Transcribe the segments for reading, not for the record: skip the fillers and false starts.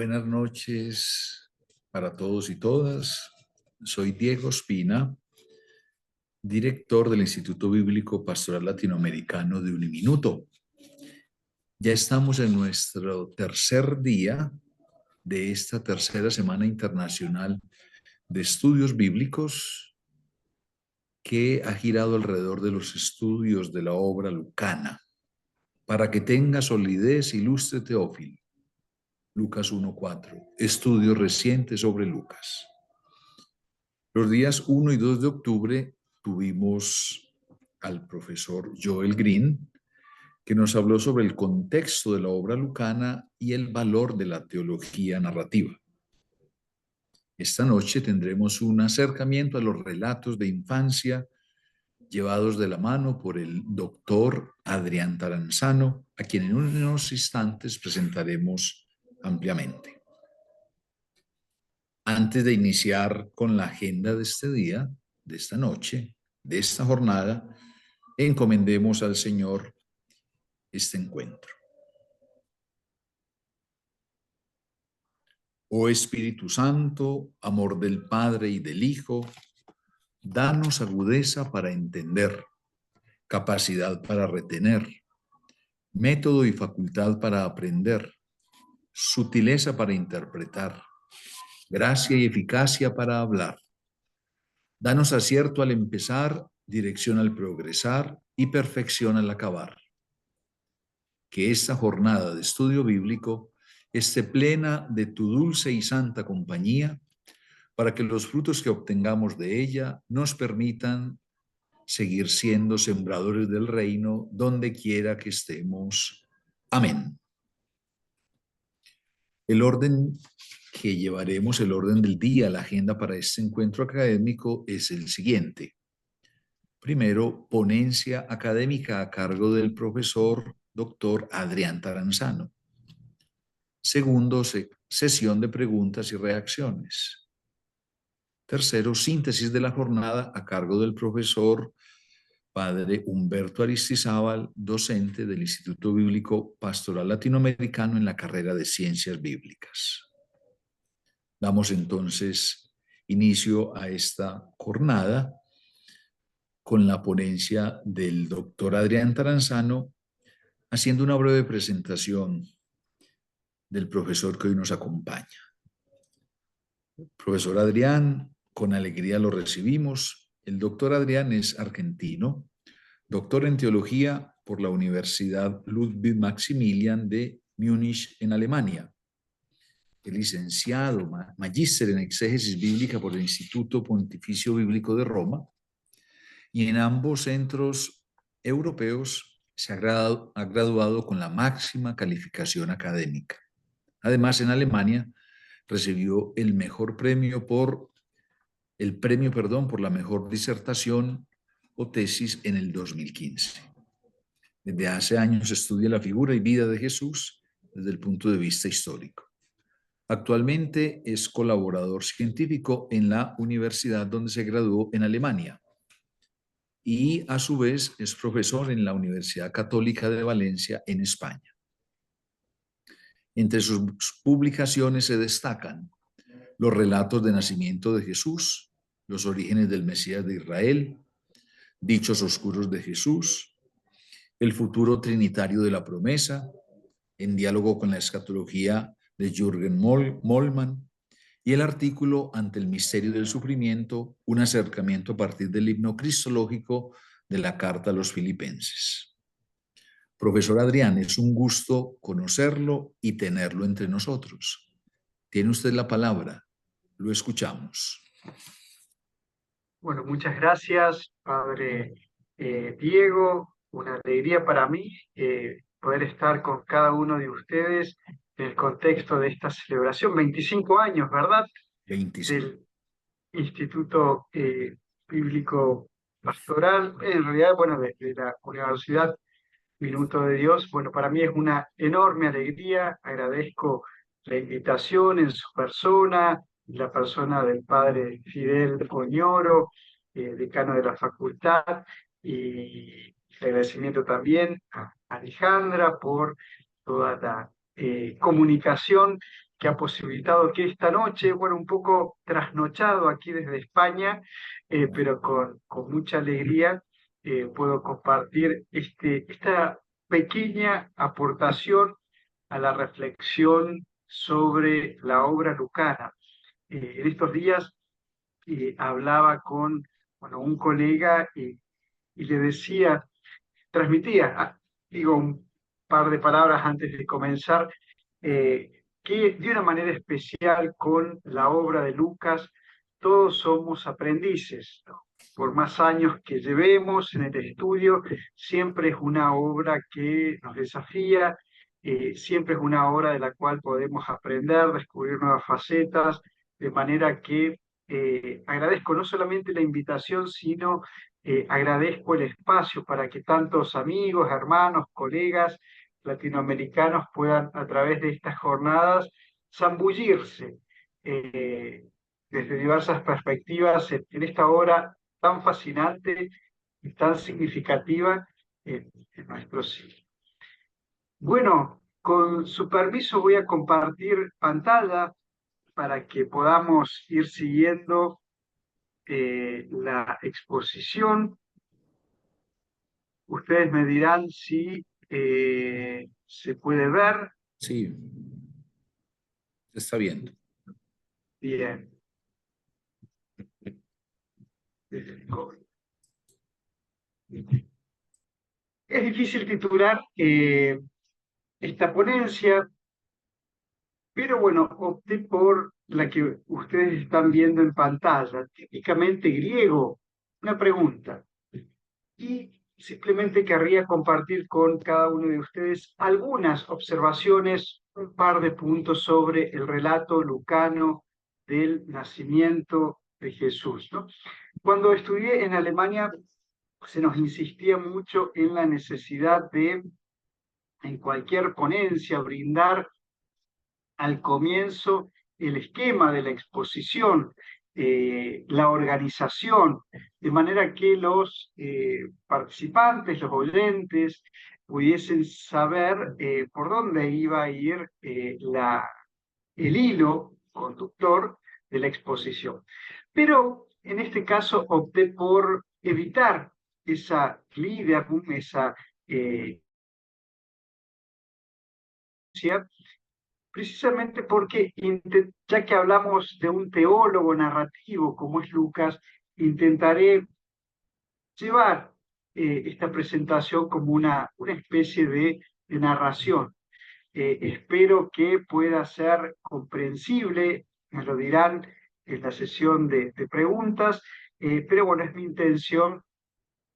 Buenas noches para todos y todas. Soy Diego Espina, director del Instituto Bíblico Pastoral Latinoamericano de Uniminuto. Ya estamos en nuestro tercer día de esta tercera Semana Internacional de Estudios Bíblicos que ha girado alrededor de los estudios de la obra lucana. Para que tenga solidez, ilustre Teófilo. Lucas 1:4. Estudios recientes sobre Lucas. Los días 1 y 2 de octubre tuvimos al profesor Joel Green, que nos habló sobre el contexto de la obra lucana y el valor de la teología narrativa. Esta noche tendremos un acercamiento a los relatos de infancia llevados de la mano por el doctor Adrián Taranzano, a quien en unos instantes presentaremos ampliamente. Antes de iniciar con la agenda de este día, de esta noche, de esta jornada, encomendemos al Señor este encuentro. Oh Espíritu Santo, amor del Padre y del Hijo, danos agudeza para entender, capacidad para retener, método y facultad para aprender, sutileza para interpretar, gracia y eficacia para hablar. Danos acierto al empezar, dirección al progresar y perfección al acabar. Que esta jornada de estudio bíblico esté plena de tu dulce y santa compañía, para que los frutos que obtengamos de ella nos permitan seguir siendo sembradores del reino donde quiera que estemos. Amén. El orden que llevaremos, el orden del día, la agenda para este encuentro académico es el siguiente. Primero, ponencia académica a cargo del profesor doctor Adrián Taranzano. Segundo, sesión de preguntas y reacciones. Tercero, síntesis de la jornada a cargo del profesor padre Humberto Aristizábal, docente del Instituto Bíblico Pastoral Latinoamericano en la carrera de Ciencias Bíblicas. Damos entonces inicio a esta jornada con la ponencia del doctor Adrián Taranzano, haciendo una breve presentación del profesor que hoy nos acompaña. Profesor Adrián, con alegría lo recibimos. El doctor Adrián es argentino, doctor en teología por la Universidad Ludwig Maximilian de Múnich en Alemania. Es licenciado, magíster en exégesis bíblica por el Instituto Pontificio Bíblico de Roma, y en ambos centros europeos se ha graduado con la máxima calificación académica. Además, en Alemania recibió el premio por la mejor disertación o tesis en el 2015. Desde hace años estudia la figura y vida de Jesús desde el punto de vista histórico. Actualmente es colaborador científico en la universidad donde se graduó en Alemania y a su vez es profesor en la Universidad Católica de Valencia en España. Entre sus publicaciones se destacan los relatos de nacimiento de Jesús, los orígenes del Mesías de Israel, dichos oscuros de Jesús, el futuro trinitario de la promesa, en diálogo con la escatología de Jürgen Moltmann, y el artículo Ante el misterio del sufrimiento, un acercamiento a partir del himno cristológico de la carta a los Filipenses. Profesor Adrián, es un gusto conocerlo y tenerlo entre nosotros. Tiene usted la palabra. Lo escuchamos. Bueno, muchas gracias, Padre Diego. Una alegría para mí poder estar con cada uno de ustedes en el contexto de esta celebración. 25 años, ¿verdad? 25. Del Instituto Bíblico Pastoral, en realidad, bueno, de la Universidad Minuto de Dios. Bueno, para mí es una enorme alegría. Agradezco la invitación en su persona, la persona del padre Fidel Oñoro, decano de la facultad, y el agradecimiento también a Alejandra por toda la comunicación que ha posibilitado que esta noche, bueno, un poco trasnochado aquí desde España, pero con mucha alegría puedo compartir esta pequeña aportación a la reflexión sobre la obra lucana. En estos días hablaba con un colega y le decía, transmitía, digo un par de palabras antes de comenzar, que de una manera especial con la obra de Lucas, todos somos aprendices, ¿no? Por más años que llevemos en el estudio, siempre es una obra que nos desafía, siempre es una obra de la cual podemos aprender, descubrir nuevas facetas, de manera que agradezco no solamente la invitación, sino agradezco el espacio para que tantos amigos, hermanos, colegas latinoamericanos puedan a través de estas jornadas zambullirse desde diversas perspectivas en esta obra tan fascinante y tan significativa en nuestro siglo. Bueno, con su permiso voy a compartir pantalla para que podamos ir siguiendo la exposición. Ustedes me dirán si se puede ver. Sí, se está viendo. Bien. Es difícil titular esta ponencia, pero bueno, opté por la que ustedes están viendo en pantalla, típicamente griego. Una pregunta. Y simplemente querría compartir con cada uno de ustedes algunas observaciones, un par de puntos sobre el relato lucano del nacimiento de Jesús, ¿no? Cuando estudié en Alemania, se nos insistía mucho en la necesidad de, en cualquier ponencia, brindar al comienzo el esquema de la exposición, la organización, de manera que los participantes, los oyentes, pudiesen saber por dónde iba a ir el hilo conductor de la exposición. Pero en este caso opté por evitar esa liderazgo, esa precisamente porque, ya que hablamos de un teólogo narrativo como es Lucas, intentaré llevar esta presentación como una especie de narración. Espero que pueda ser comprensible, me lo dirán en la sesión de preguntas, pero bueno, es mi intención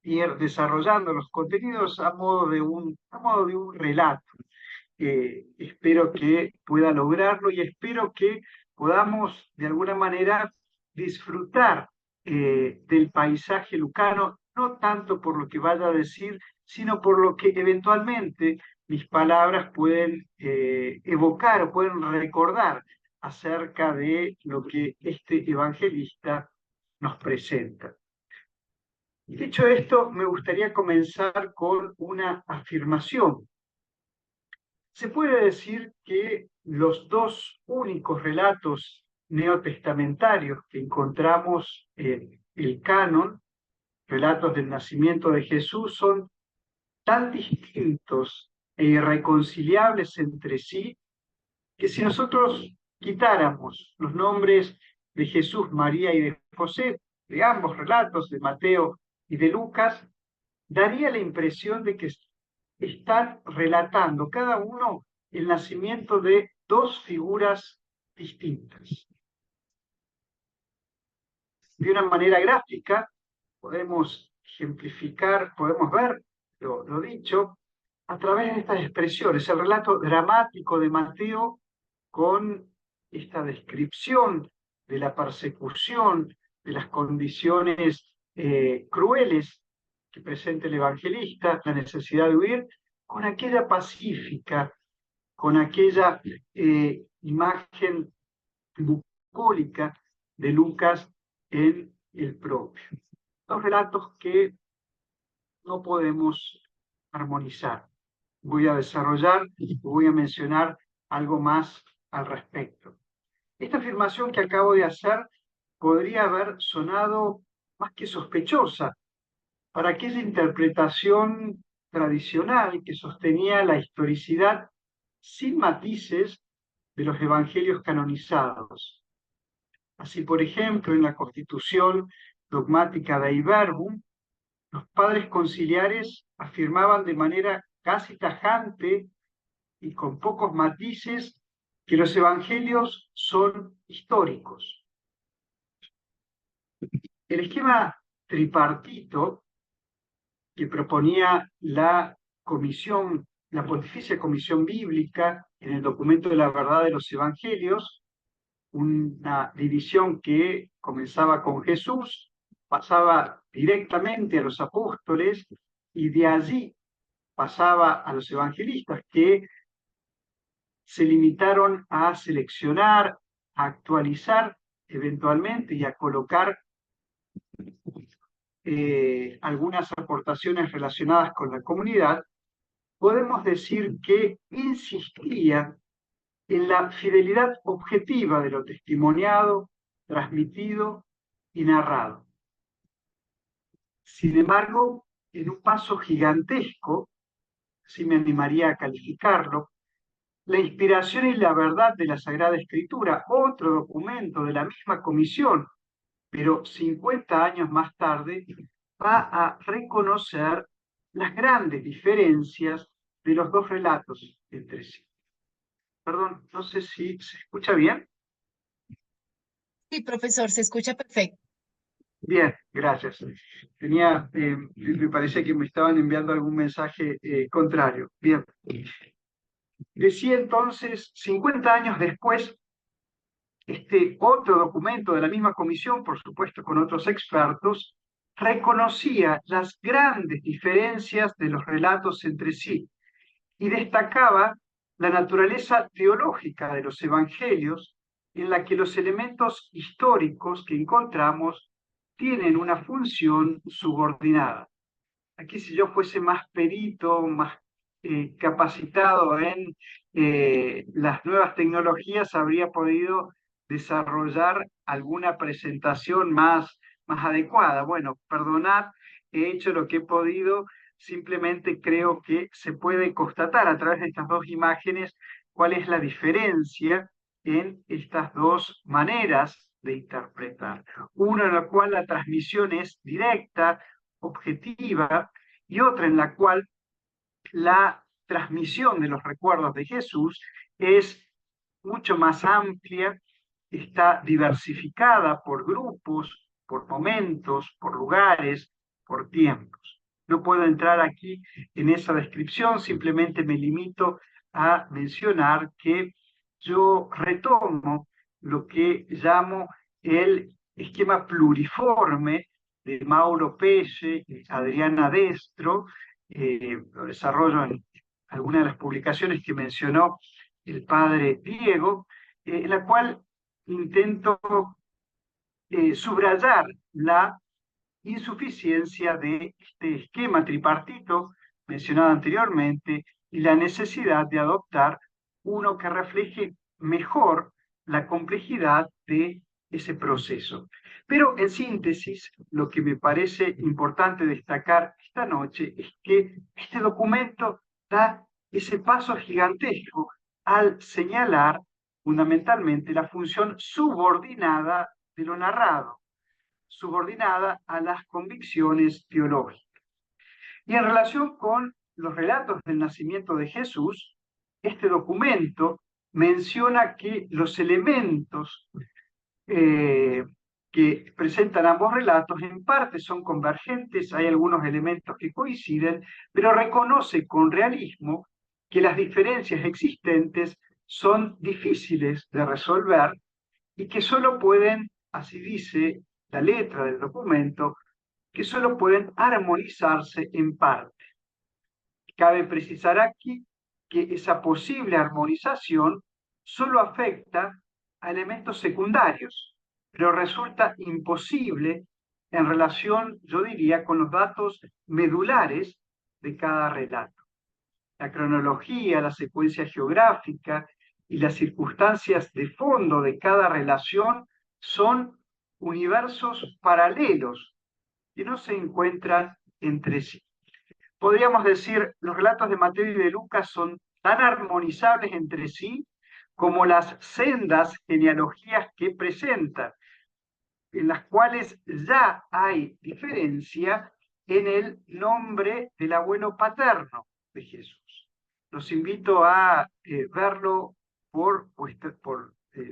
ir desarrollando los contenidos a modo de un relato. Espero que pueda lograrlo y espero que podamos de alguna manera disfrutar del paisaje lucano, no tanto por lo que vaya a decir, sino por lo que eventualmente mis palabras pueden evocar o pueden recordar acerca de lo que este evangelista nos presenta. Y dicho esto, me gustaría comenzar con una afirmación. Se puede decir que los dos únicos relatos neotestamentarios que encontramos en el canon, relatos del nacimiento de Jesús, son tan distintos e irreconciliables entre sí que si nosotros quitáramos los nombres de Jesús, María y de José, de ambos relatos, de Mateo y de Lucas, daría la impresión de que están relatando cada uno el nacimiento de dos figuras distintas. De una manera gráfica, podemos ejemplificar, podemos ver lo dicho a través de estas expresiones. El relato dramático de Mateo con esta descripción de la persecución, de las condiciones crueles que presenta el evangelista, la necesidad de huir, con aquella pacífica, con aquella imagen bucólica de Lucas en el propio. Dos relatos que no podemos armonizar. Voy a desarrollar y voy a mencionar algo más al respecto. Esta afirmación que acabo de hacer podría haber sonado más que sospechosa para aquella interpretación tradicional que sostenía la historicidad sin matices de los evangelios canonizados. Así, por ejemplo, en la Constitución dogmática Dei Verbum, los padres conciliares afirmaban de manera casi tajante y con pocos matices que los evangelios son históricos. El esquema tripartito que proponía la comisión, la Pontificia Comisión Bíblica en el documento de la verdad de los evangelios, una división que comenzaba con Jesús, pasaba directamente a los apóstoles y de allí pasaba a los evangelistas, que se limitaron a seleccionar, a actualizar eventualmente y a colocar algunas aportaciones relacionadas con la comunidad. Podemos decir que insistía en la fidelidad objetiva de lo testimoniado, transmitido y narrado. Sin embargo, en un paso gigantesco, si me animaría a calificarlo, la inspiración y la verdad de la Sagrada Escritura, otro documento de la misma comisión, pero 50 años más tarde, va a reconocer las grandes diferencias de los dos relatos entre sí. Perdón, no sé si se escucha bien. Sí, profesor, se escucha perfecto. Bien, gracias. Me parecía que me estaban enviando algún mensaje contrario. Bien. Decía entonces, 50 años después, este otro documento de la misma comisión, por supuesto con otros expertos, reconocía las grandes diferencias de los relatos entre sí y destacaba la naturaleza teológica de los evangelios, en la que los elementos históricos que encontramos tienen una función subordinada. Aquí, si yo fuese más perito, más capacitado en las nuevas tecnologías, habría podido desarrollar alguna presentación más adecuada. Bueno, perdonad, he hecho lo que he podido, simplemente creo que se puede constatar a través de estas dos imágenes cuál es la diferencia en estas dos maneras de interpretar. Una en la cual la transmisión es directa, objetiva, y otra en la cual la transmisión de los recuerdos de Jesús es mucho más amplia, está diversificada por grupos, por momentos, por lugares, por tiempos. No puedo entrar aquí en esa descripción, simplemente me limito a mencionar que yo retomo lo que llamo el esquema pluriforme de Mauro Pelle y Adriana Destro. Lo desarrollo en algunas de las publicaciones que mencionó el padre Diego, en la cual intento subrayar la insuficiencia de este esquema tripartito mencionado anteriormente y la necesidad de adoptar uno que refleje mejor la complejidad de ese proceso. Pero en síntesis, lo que me parece importante destacar esta noche es que este documento da ese paso gigantesco al señalar fundamentalmente la función subordinada de lo narrado, subordinada a las convicciones teológicas. Y en relación con los relatos del nacimiento de Jesús, este documento menciona que los elementos que presentan ambos relatos en parte son convergentes, hay algunos elementos que coinciden, pero reconoce con realismo que las diferencias existentes son difíciles de resolver y que solo pueden, así dice la letra del documento, que solo pueden armonizarse en parte. Cabe precisar aquí que esa posible armonización solo afecta a elementos secundarios, pero resulta imposible en relación, yo diría, con los datos medulares de cada relato. La cronología, la secuencia geográfica y las circunstancias de fondo de cada relación son universos paralelos que no se encuentran entre sí. Podríamos decir, los relatos de Mateo y de Lucas son tan armonizables entre sí como las sendas genealogías que presentan, en las cuales ya hay diferencia en el nombre del abuelo paterno de Jesús. Los invito a verlo por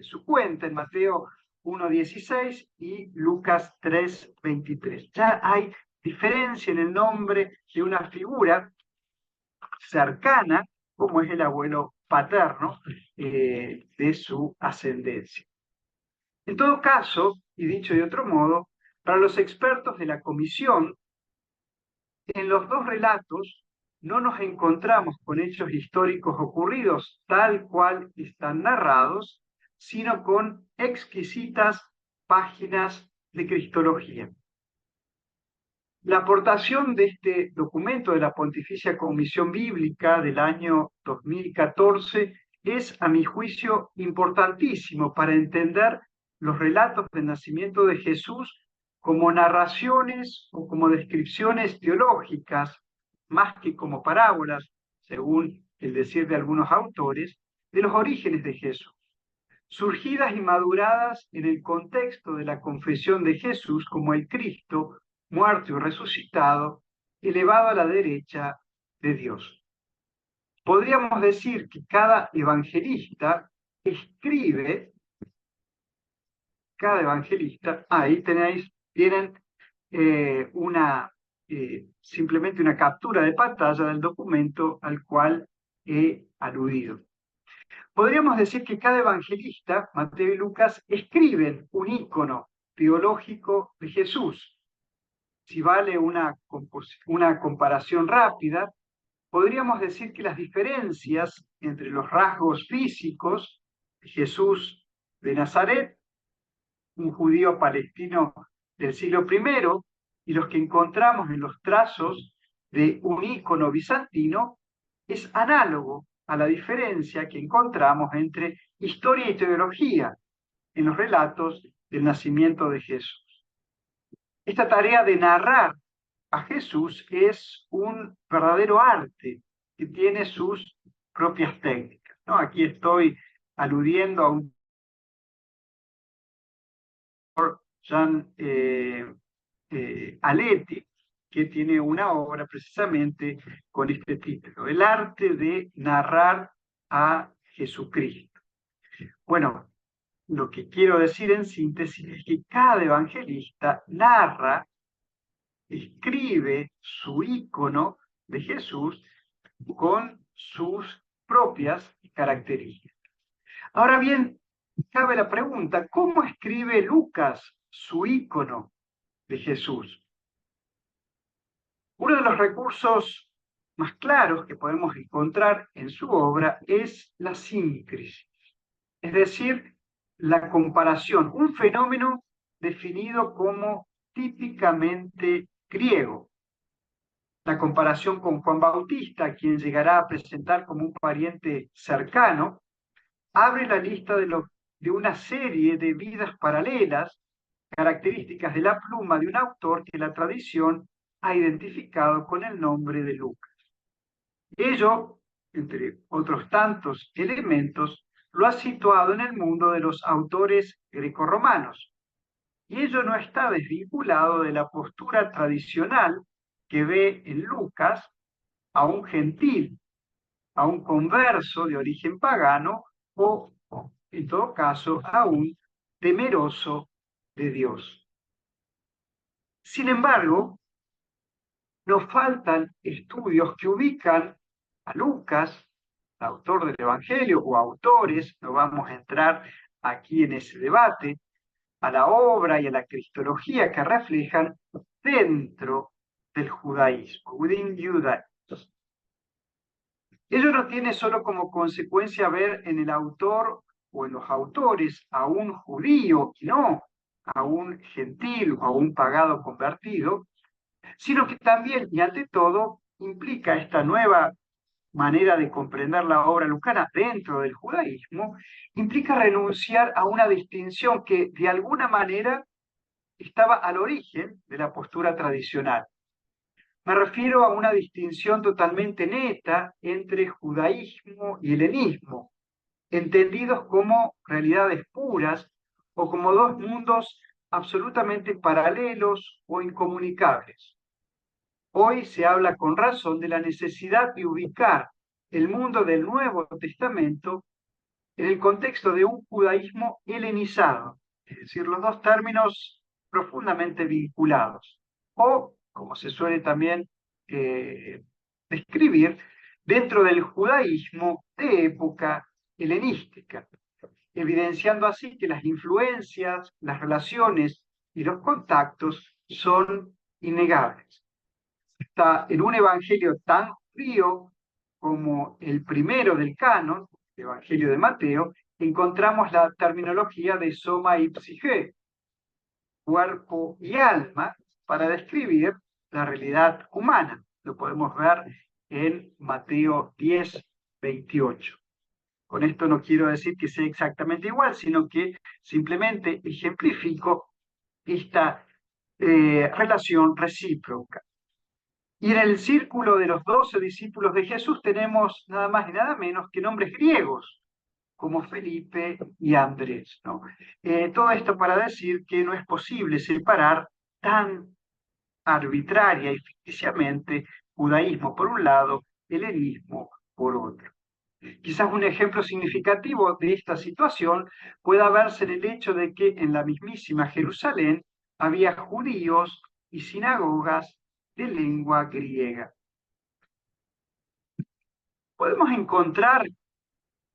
su cuenta en Mateo 1:16 y Lucas 3:23. Ya hay diferencia en el nombre de una figura cercana, como es el abuelo paterno de su ascendencia. En todo caso, y dicho de otro modo, para los expertos de la comisión, en los dos relatos no nos encontramos con hechos históricos ocurridos tal cual están narrados, sino con exquisitas páginas de cristología. La aportación de este documento de la Pontificia Comisión Bíblica del año 2014 es, a mi juicio, importantísimo para entender los relatos del nacimiento de Jesús como narraciones o como descripciones teológicas, más que como parábolas, según el decir de algunos autores, de los orígenes de Jesús, surgidas y maduradas en el contexto de la confesión de Jesús como el Cristo, muerto y resucitado, elevado a la derecha de Dios. Podríamos decir que cada evangelista escribe, ahí tienen simplemente una captura de pantalla del documento al cual he aludido. Podríamos decir que cada evangelista, Mateo y Lucas, escriben un ícono teológico de Jesús. Si vale una comparación rápida, podríamos decir que las diferencias entre los rasgos físicos de Jesús de Nazaret, un judío palestino del siglo I, y los que encontramos en los trazos de un ícono bizantino, es análogo a la diferencia que encontramos entre historia y teología en los relatos del nacimiento de Jesús. Esta tarea de narrar a Jesús es un verdadero arte que tiene sus propias técnicas, ¿no? Aquí estoy aludiendo a un Jean Aletti, que tiene una obra precisamente con este título, El arte de narrar a Jesucristo. Bueno, lo que quiero decir en síntesis es que cada evangelista narra, escribe su ícono de Jesús con sus propias características. Ahora bien, cabe la pregunta, ¿cómo escribe Lucas su ícono de Jesús? Uno de los recursos más claros que podemos encontrar en su obra es la síncresis, es decir, la comparación, un fenómeno definido como típicamente griego. La comparación con Juan Bautista, quien llegará a presentar como un pariente cercano, abre la lista de una serie de vidas paralelas, características de la pluma de un autor que la tradición ha identificado con el nombre de Lucas. Ello, entre otros tantos elementos, lo ha situado en el mundo de los autores grecorromanos, y ello no está desvinculado de la postura tradicional que ve en Lucas a un gentil, a un converso de origen pagano o, en todo caso, a un temeroso de Dios. Sin embargo, nos faltan estudios que ubican a Lucas, autor del Evangelio, o autores, no vamos a entrar aquí en ese debate, a la obra y a la cristología que reflejan dentro del judaísmo, within Judaism. Ello no tiene solo como consecuencia ver en el autor o en los autores a un judío y no a un gentil o a un pagano convertido, sino que también y ante todo implica esta nueva manera de comprender la obra lucana dentro del judaísmo, implica renunciar a una distinción que de alguna manera estaba al origen de la postura tradicional. Me refiero a una distinción totalmente neta entre judaísmo y helenismo, entendidos como realidades puras o como dos mundos absolutamente paralelos o incomunicables. Hoy se habla con razón de la necesidad de ubicar el mundo del Nuevo Testamento en el contexto de un judaísmo helenizado, es decir, los dos términos profundamente vinculados, o, como se suele también describir, dentro del judaísmo de época helenística, evidenciando así que las influencias, las relaciones y los contactos son innegables. Está en un evangelio tan judío como el primero del canon, el Evangelio de Mateo, encontramos la terminología de soma y psique, cuerpo y alma, para describir la realidad humana. Lo podemos ver en Mateo 10, 28. Con esto no quiero decir que sea exactamente igual, sino que simplemente ejemplifico esta relación recíproca. Y en el círculo de los 12 discípulos de Jesús tenemos nada más y nada menos que nombres griegos, como Felipe y Andrés, ¿no? Todo esto para decir que no es posible separar tan arbitraria y ficticiamente judaísmo por un lado, helenismo por otro. Quizás un ejemplo significativo de esta situación pueda verse en el hecho de que en la mismísima Jerusalén había judíos y sinagogas de lengua griega. Podemos encontrar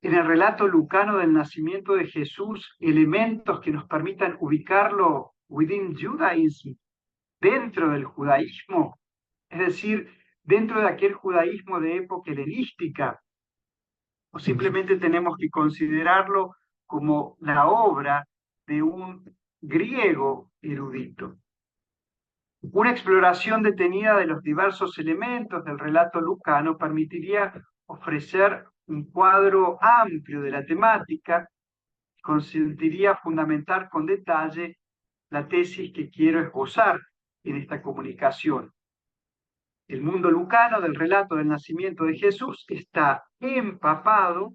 en el relato lucano del nacimiento de Jesús elementos que nos permitan ubicarlo within Judaism, dentro del judaísmo, es decir, dentro de aquel judaísmo de época helenística, o simplemente tenemos que considerarlo como la obra de un griego erudito. Una exploración detenida de los diversos elementos del relato lucano permitiría ofrecer un cuadro amplio de la temática y consentiría fundamentar con detalle la tesis que quiero esbozar en esta comunicación. El mundo lucano del relato del nacimiento de Jesús está empapado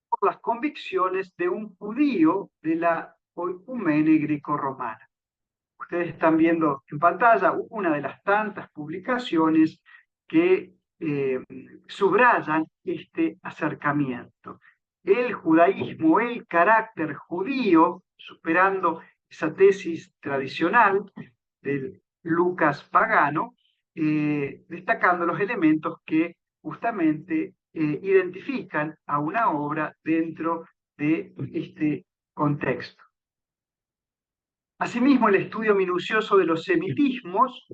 por las convicciones de un judío de la oicumene greco-romana. Ustedes están viendo en pantalla una de las tantas publicaciones que subrayan este acercamiento. El judaísmo, el carácter judío, superando esa tesis tradicional del Lucas pagano, destacando los elementos que justamente identifican a una obra dentro de este contexto. Asimismo, el estudio minucioso de los semitismos,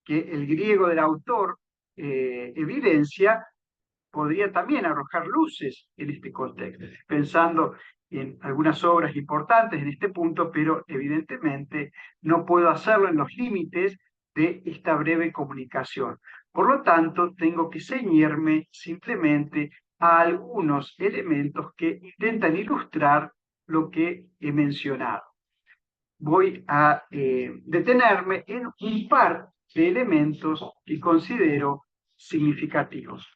que el griego del autor evidencia, podría también arrojar luces en este contexto, pensando en algunas obras importantes en este punto, pero evidentemente no puedo hacerlo en los límites de esta breve comunicación. Por lo tanto, tengo que ceñirme simplemente a algunos elementos que intentan ilustrar lo que he mencionado. Voy a detenerme en un par de elementos que considero significativos.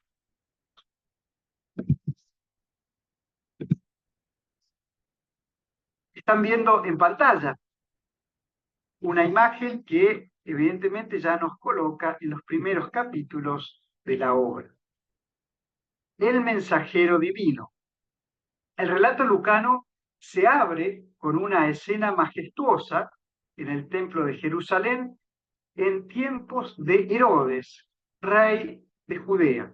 Están viendo en pantalla una imagen que evidentemente ya nos coloca en los primeros capítulos de la obra. El mensajero divino. El relato lucano se abre con una escena majestuosa en el templo de Jerusalén en tiempos de Herodes, rey de Judea.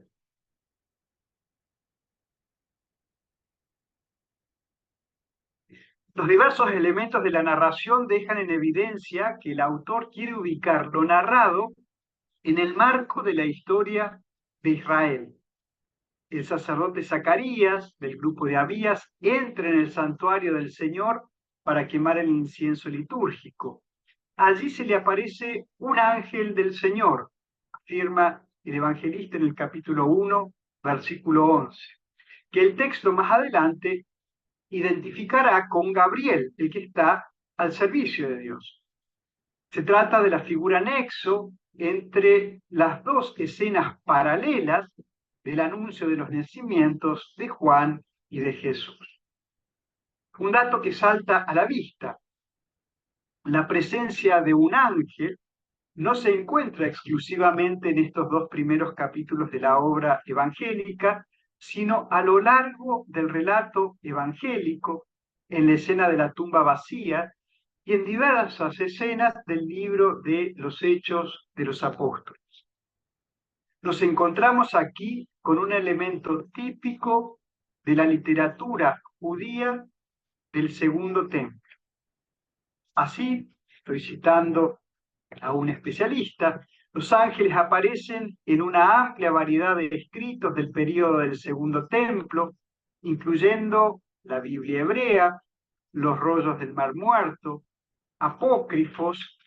Los diversos elementos de la narración dejan en evidencia que el autor quiere ubicar lo narrado en el marco de la historia de Israel. El sacerdote Zacarías, del grupo de Abías, entra en el santuario del Señor para quemar el incienso litúrgico. Allí se le aparece un ángel del Señor, afirma el evangelista en el capítulo 1, versículo 11, que el texto más adelante identificará con Gabriel, el que está al servicio de Dios. Se trata de la figura nexo entre las dos escenas paralelas del anuncio de los nacimientos de Juan y de Jesús. Un dato que salta a la vista: la presencia de un ángel no se encuentra exclusivamente en estos dos primeros capítulos de la obra evangélica, sino a lo largo del relato evangélico, en la escena de la tumba vacía y en diversas escenas del libro de los Hechos de los Apóstoles. Nos encontramos aquí con un elemento típico de la literatura judía del Segundo Templo. Así, estoy citando a un especialista, los ángeles aparecen en una amplia variedad de escritos del período del Segundo Templo, incluyendo la Biblia hebrea, los rollos del Mar Muerto, apócrifos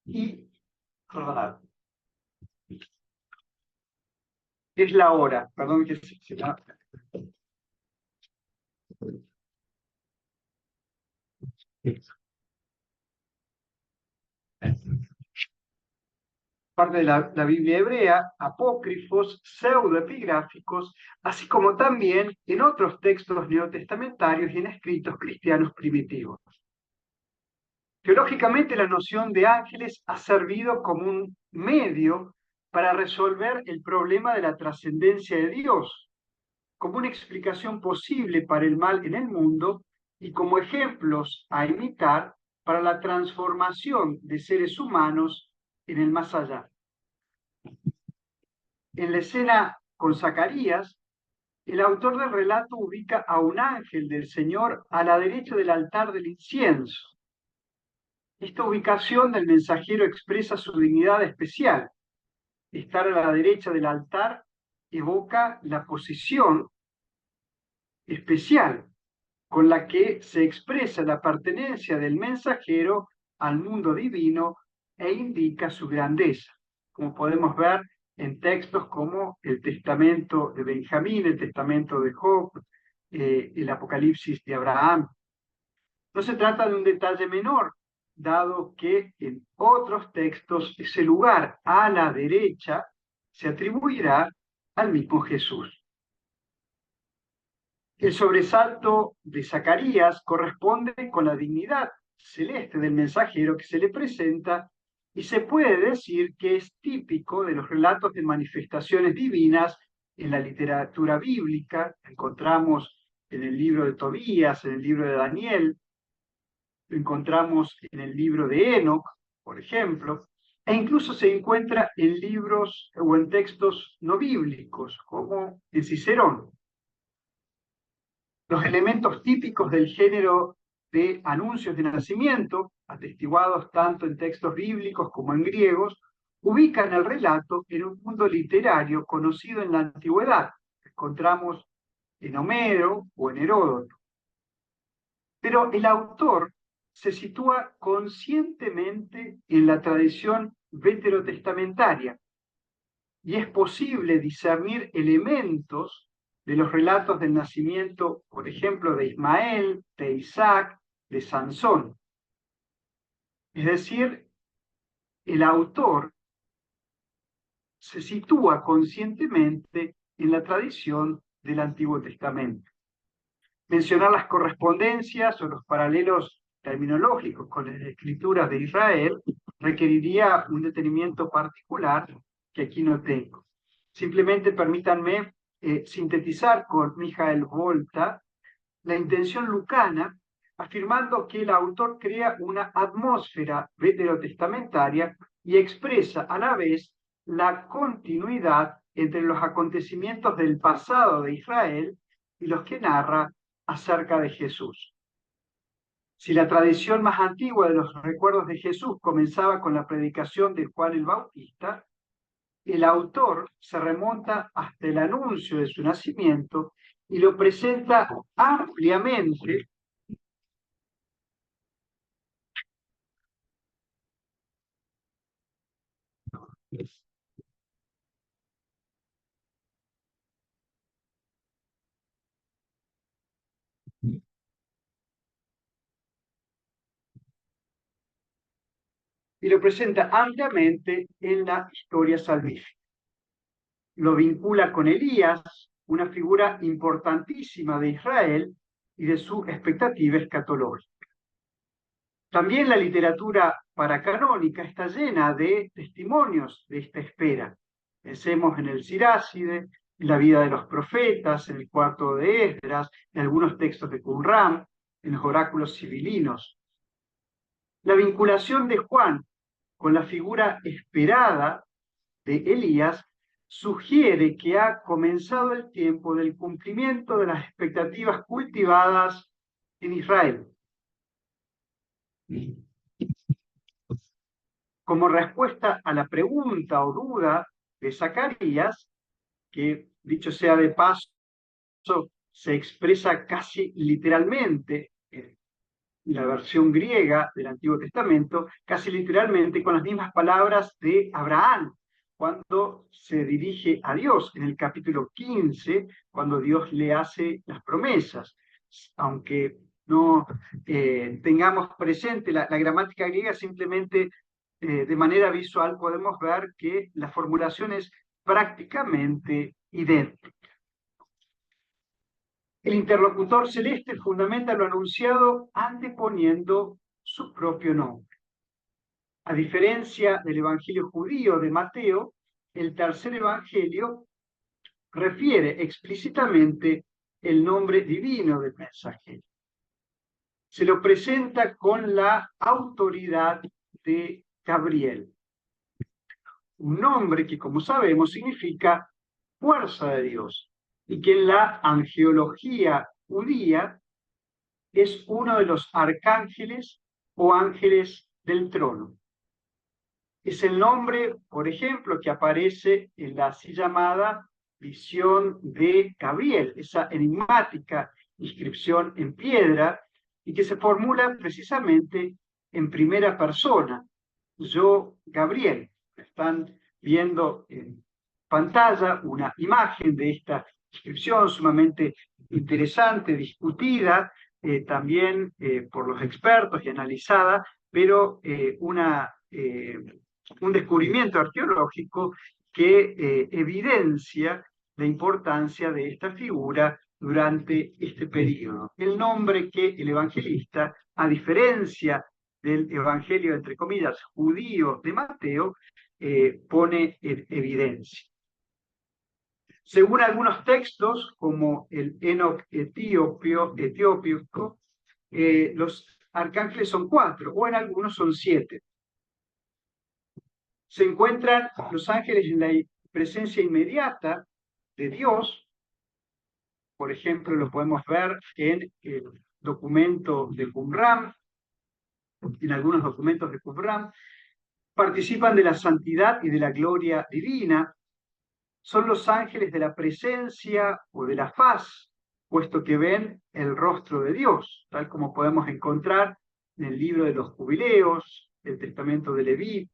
y... Es la hora, perdón que se da. Parte de la Biblia hebrea, apócrifos, pseudoepigráficos, así como también en otros textos neotestamentarios y en escritos cristianos primitivos. Teológicamente, la noción de ángeles ha servido como un medio para resolver el problema de la trascendencia de Dios, como una explicación posible para el mal en el mundo y como ejemplos a imitar para la transformación de seres humanos en el más allá. En la escena con Zacarías, el autor del relato ubica a un ángel del Señor a la derecha del altar del incienso. Esta ubicación del mensajero expresa su dignidad especial. Estar a la derecha del altar evoca la posición especial con la que se expresa la pertenencia del mensajero al mundo divino e indica su grandeza, como podemos ver en textos como el Testamento de Benjamín, el Testamento de Job, el Apocalipsis de Abraham. No se trata de un detalle menor, dado que en otros textos ese lugar a la derecha se atribuirá al mismo Jesús. El sobresalto de Zacarías corresponde con la dignidad celeste del mensajero que se le presenta y se puede decir que es típico de los relatos de manifestaciones divinas en la literatura bíblica. Encontramos en el libro de Tobías, en el libro de Daniel, lo encontramos en el libro de Enoc, por ejemplo, e incluso se encuentra en libros o en textos no bíblicos, como en Cicerón. Los elementos típicos del género de anuncios de nacimiento, atestiguados tanto en textos bíblicos como en griegos, ubican el relato en un mundo literario conocido en la antigüedad. Encontramos en Homero o en Heródoto. Pero el autor se sitúa conscientemente en la tradición veterotestamentaria y es posible discernir elementos de los relatos del nacimiento, por ejemplo, de Ismael, de Isaac, de Sansón. Es decir, el autor se sitúa conscientemente en la tradición del Antiguo Testamento. Mencionar las correspondencias o los paralelos terminológicos con las escrituras de Israel requeriría un detenimiento particular que aquí no tengo. Simplemente permítanme sintetizar con Mijael Volta la intención lucana, afirmando que el autor crea una atmósfera veterotestamentaria y expresa a la vez la continuidad entre los acontecimientos del pasado de Israel y los que narra acerca de Jesús. Si la tradición más antigua de los recuerdos de Jesús comenzaba con la predicación de Juan el Bautista, el autor se remonta hasta el anuncio de su nacimiento y lo presenta ampliamente en la historia salvífica. Lo vincula con Elías, una figura importantísima de Israel y de su expectativa escatológica. También la literatura paracanónica está llena de testimonios de esta espera. Pensemos en el Siráside, en la vida de los profetas, en el cuarto de Esdras, en algunos textos de Qumran, en los oráculos sibilinos. La vinculación de Juan con la figura esperada de Elías sugiere que ha comenzado el tiempo del cumplimiento de las expectativas cultivadas en Israel. Como respuesta a la pregunta o duda de Zacarías, que dicho sea de paso, se expresa casi literalmente en la versión griega del Antiguo Testamento, casi literalmente con las mismas palabras de Abraham, cuando se dirige a Dios en el capítulo 15, cuando Dios le hace las promesas. Aunque no tengamos presente la gramática griega, simplemente de manera visual podemos ver que la formulación es prácticamente idéntica. El interlocutor celeste fundamenta lo anunciado anteponiendo su propio nombre. A diferencia del evangelio judío de Mateo, el tercer evangelio refiere explícitamente el nombre divino del mensajero. Se lo presenta con la autoridad de Gabriel, un nombre que, como sabemos, significa fuerza de Dios, y que en la angeología judía es uno de los arcángeles o ángeles del trono. Es el nombre, por ejemplo, que aparece en la así llamada visión de Gabriel, esa enigmática inscripción en piedra, y que se formula precisamente en primera persona. Yo, Gabriel. Están viendo en pantalla una imagen de esta inscripción sumamente interesante, discutida también por los expertos y analizada, pero un descubrimiento arqueológico que evidencia la importancia de esta figura durante este periodo. El nombre que el evangelista, a diferencia del evangelio, entre comillas, judío de Mateo, pone en evidencia. Según algunos textos, como el Enoc etiópico, los arcángeles son 4, o en algunos son 7. Se encuentran los ángeles en la presencia inmediata de Dios. Por ejemplo, lo podemos ver en el documento de Qumran, en algunos documentos de Qumran. Participan de la santidad y de la gloria divina. Son los ángeles de la presencia o de la faz, puesto que ven el rostro de Dios, tal como podemos encontrar en el libro de los Jubileos, el Testamento de Leví,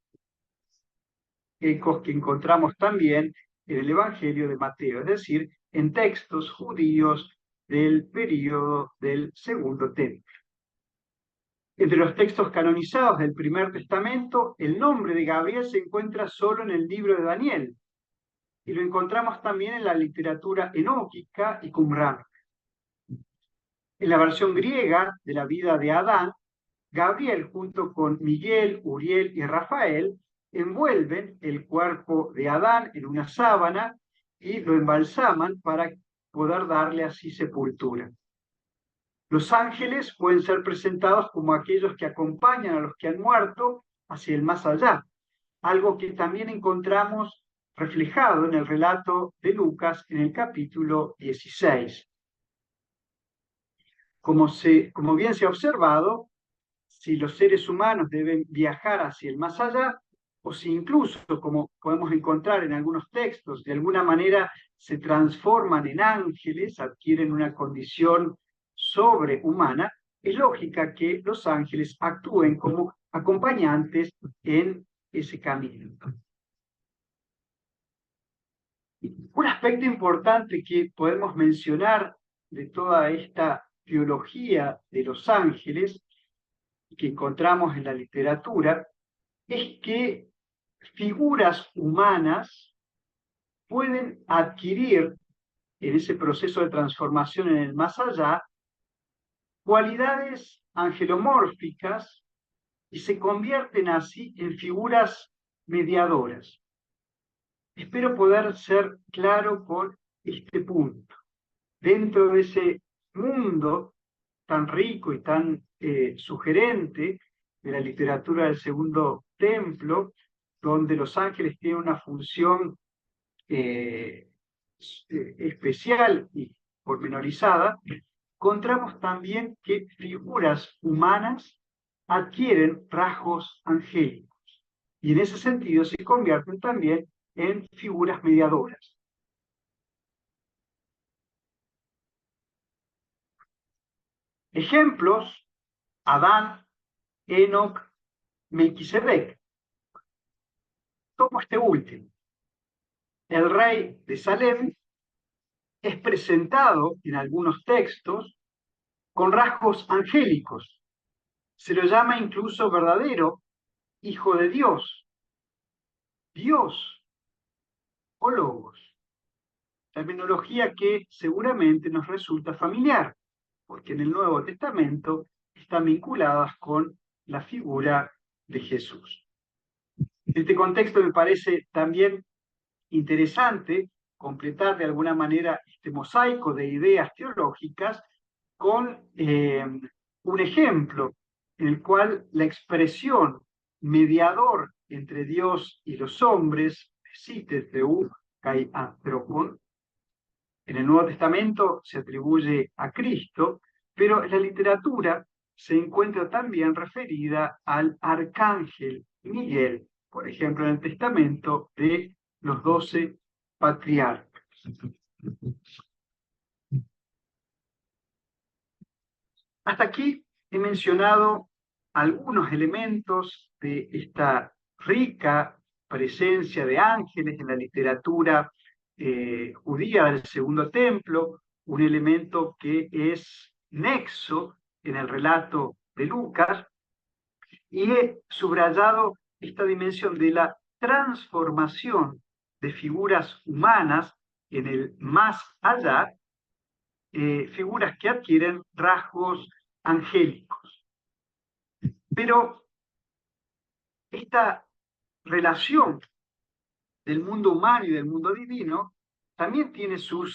ecos que encontramos también en el Evangelio de Mateo, es decir, en textos judíos del período del Segundo Templo. Entre los textos canonizados del Primer Testamento, el nombre de Gabriel se encuentra solo en el libro de Daniel, y lo encontramos también en la literatura enóquica y qumránica. En la versión griega de la vida de Adán, Gabriel, junto con Miguel, Uriel y Rafael, envuelven el cuerpo de Adán en una sábana y lo embalsaman para poder darle así sepultura. Los ángeles pueden ser presentados como aquellos que acompañan a los que han muerto hacia el más allá, algo que también encontramos reflejado en el relato de Lucas en el capítulo 16. Como bien se ha observado, si los seres humanos deben viajar hacia el más allá, o si incluso, como podemos encontrar en algunos textos, de alguna manera se transforman en ángeles, adquieren una condición sobrehumana, es lógica que los ángeles actúen como acompañantes en ese camino. Un aspecto importante que podemos mencionar de toda esta teología de los ángeles que encontramos en la literatura es que figuras humanas pueden adquirir en ese proceso de transformación en el más allá cualidades angelomórficas y se convierten así en figuras mediadoras. Espero poder ser claro por este punto. Dentro de ese mundo tan rico y tan sugerente de la literatura del Segundo Templo, donde los ángeles tienen una función especial y pormenorizada, encontramos también que figuras humanas adquieren rasgos angélicos y en ese sentido se convierten también en figuras mediadoras. Ejemplos: Adán, Enoc, Melquisedec. Tomo este último. El rey de Salem es presentado en algunos textos con rasgos angélicos. Se lo llama incluso verdadero hijo de Dios, Dios o Logos. Terminología que seguramente nos resulta familiar, porque en el Nuevo Testamento están vinculadas con la figura de Jesús. En este contexto me parece también interesante completar de alguna manera este mosaico de ideas teológicas con un ejemplo en el cual la expresión mediador entre Dios y los hombres, cites Theou kai anthropon, en el Nuevo Testamento se atribuye a Cristo, pero en la literatura se encuentra también referida al arcángel Miguel, por ejemplo, en el Testamento de los 12 patriarcas. Hasta aquí he mencionado algunos elementos de esta rica presencia de ángeles en la literatura judía del Segundo Templo, un elemento que es nexo en el relato de Lucas, y he subrayado esta dimensión de la transformación de figuras humanas en el más allá, figuras que adquieren rasgos angélicos. Pero esta relación del mundo humano y del mundo divino también tiene su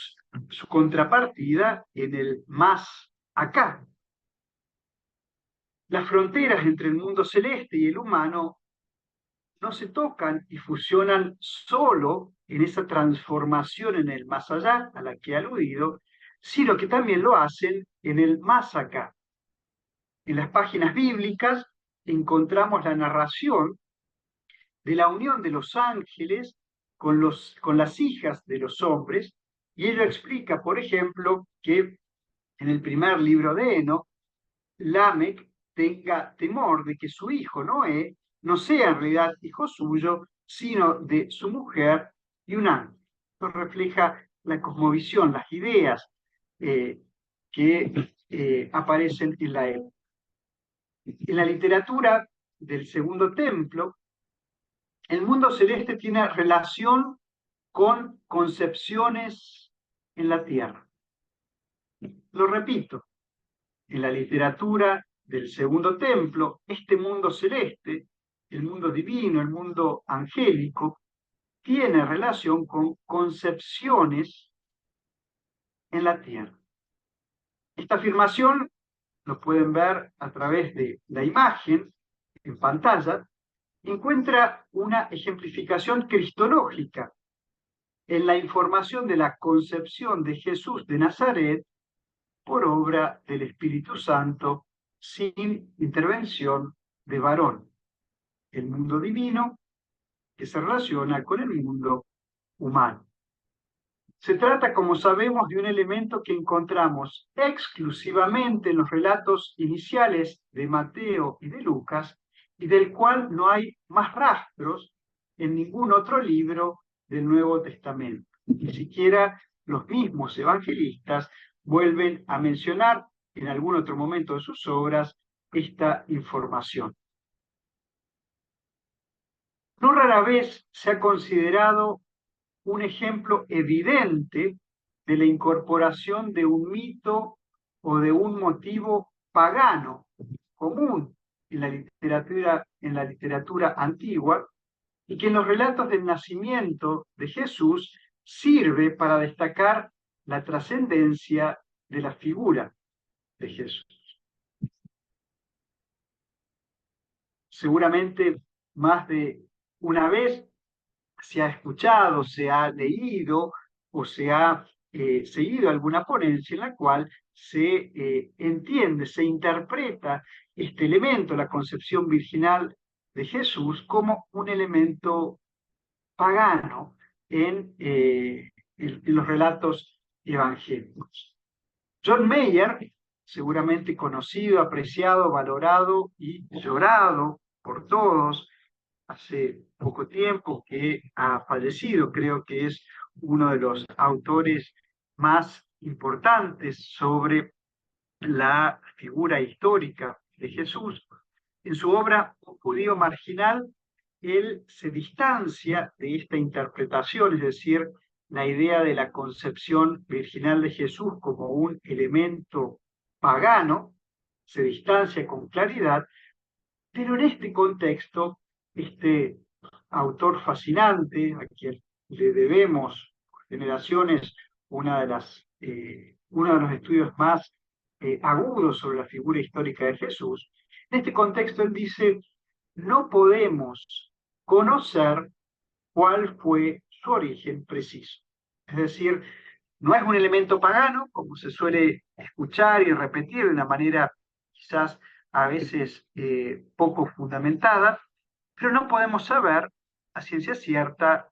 contrapartida en el más acá. Las fronteras entre el mundo celeste y el humano no se tocan y fusionan solo en esa transformación en el más allá a la que he aludido, sino que también lo hacen en el más acá. En las páginas bíblicas encontramos la narración de la unión de los ángeles con las hijas de los hombres, y ello explica, por ejemplo, que en el primer libro de Enoc, Lamec tenga temor de que su hijo Noé no sea en realidad hijo suyo, sino de su mujer y un ángel. Esto refleja la cosmovisión, las ideas que aparecen en la época. En la literatura del Segundo Templo, el mundo celeste tiene relación con concepciones en la tierra. Lo repito, en la literatura del Segundo Templo, este mundo celeste, el mundo divino, el mundo angélico, tiene relación con concepciones en la tierra. Esta afirmación lo pueden ver a través de la imagen en pantalla, encuentra una ejemplificación cristológica en la información de la concepción de Jesús de Nazaret por obra del Espíritu Santo sin intervención de varón. El mundo divino que se relaciona con el mundo humano. Se trata, como sabemos, de un elemento que encontramos exclusivamente en los relatos iniciales de Mateo y de Lucas, y del cual no hay más rastros en ningún otro libro del Nuevo Testamento. Ni siquiera los mismos evangelistas vuelven a mencionar en algún otro momento de sus obras esta información. No rara vez se ha considerado un ejemplo evidente de la incorporación de un mito o de un motivo pagano común en la literatura antigua, y que en los relatos del nacimiento de Jesús sirve para destacar la trascendencia de la figura de Jesús. Seguramente más de una vez se ha escuchado, se ha leído o se ha seguido alguna ponencia en la cual se entiende, se interpreta este elemento, la concepción virginal de Jesús, como un elemento pagano en los relatos evangélicos. John Mayer, seguramente conocido, apreciado, valorado y llorado por todos, hace poco tiempo que ha fallecido, creo que es uno de los autores más importantes sobre la figura histórica de Jesús. En su obra Un judío marginal, él se distancia de esta interpretación, es decir, la idea de la concepción virginal de Jesús como un elemento pagano, se distancia con claridad, pero en este contexto, este autor fascinante, a quien le debemos por generaciones uno de los estudios más agudos sobre la figura histórica de Jesús, en este contexto él dice, no podemos conocer cuál fue su origen preciso. Es decir, no es un elemento pagano, como se suele escuchar y repetir de una manera quizás a veces poco fundamentada, pero no podemos saber a ciencia cierta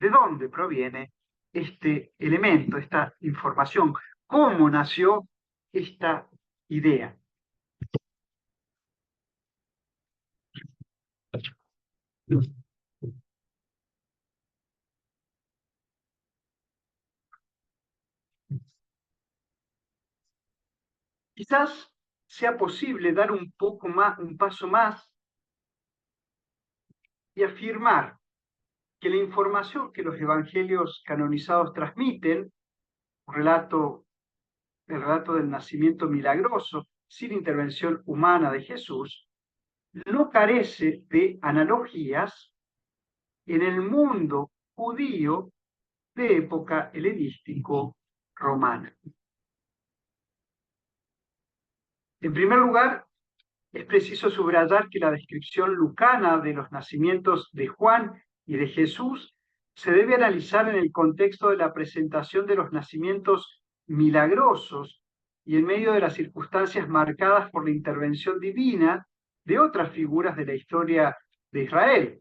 de dónde proviene este elemento, esta información, cómo nació esta idea. Quizás sea posible dar un paso más y afirmar que la información que los evangelios canonizados transmiten, el relato del nacimiento milagroso, sin intervención humana de Jesús, no carece de analogías en el mundo judío de época helenístico-romana. En primer lugar, es preciso subrayar que la descripción lucana de los nacimientos de Juan y de Jesús se debe analizar en el contexto de la presentación de los nacimientos milagrosos y en medio de las circunstancias marcadas por la intervención divina de otras figuras de la historia de Israel.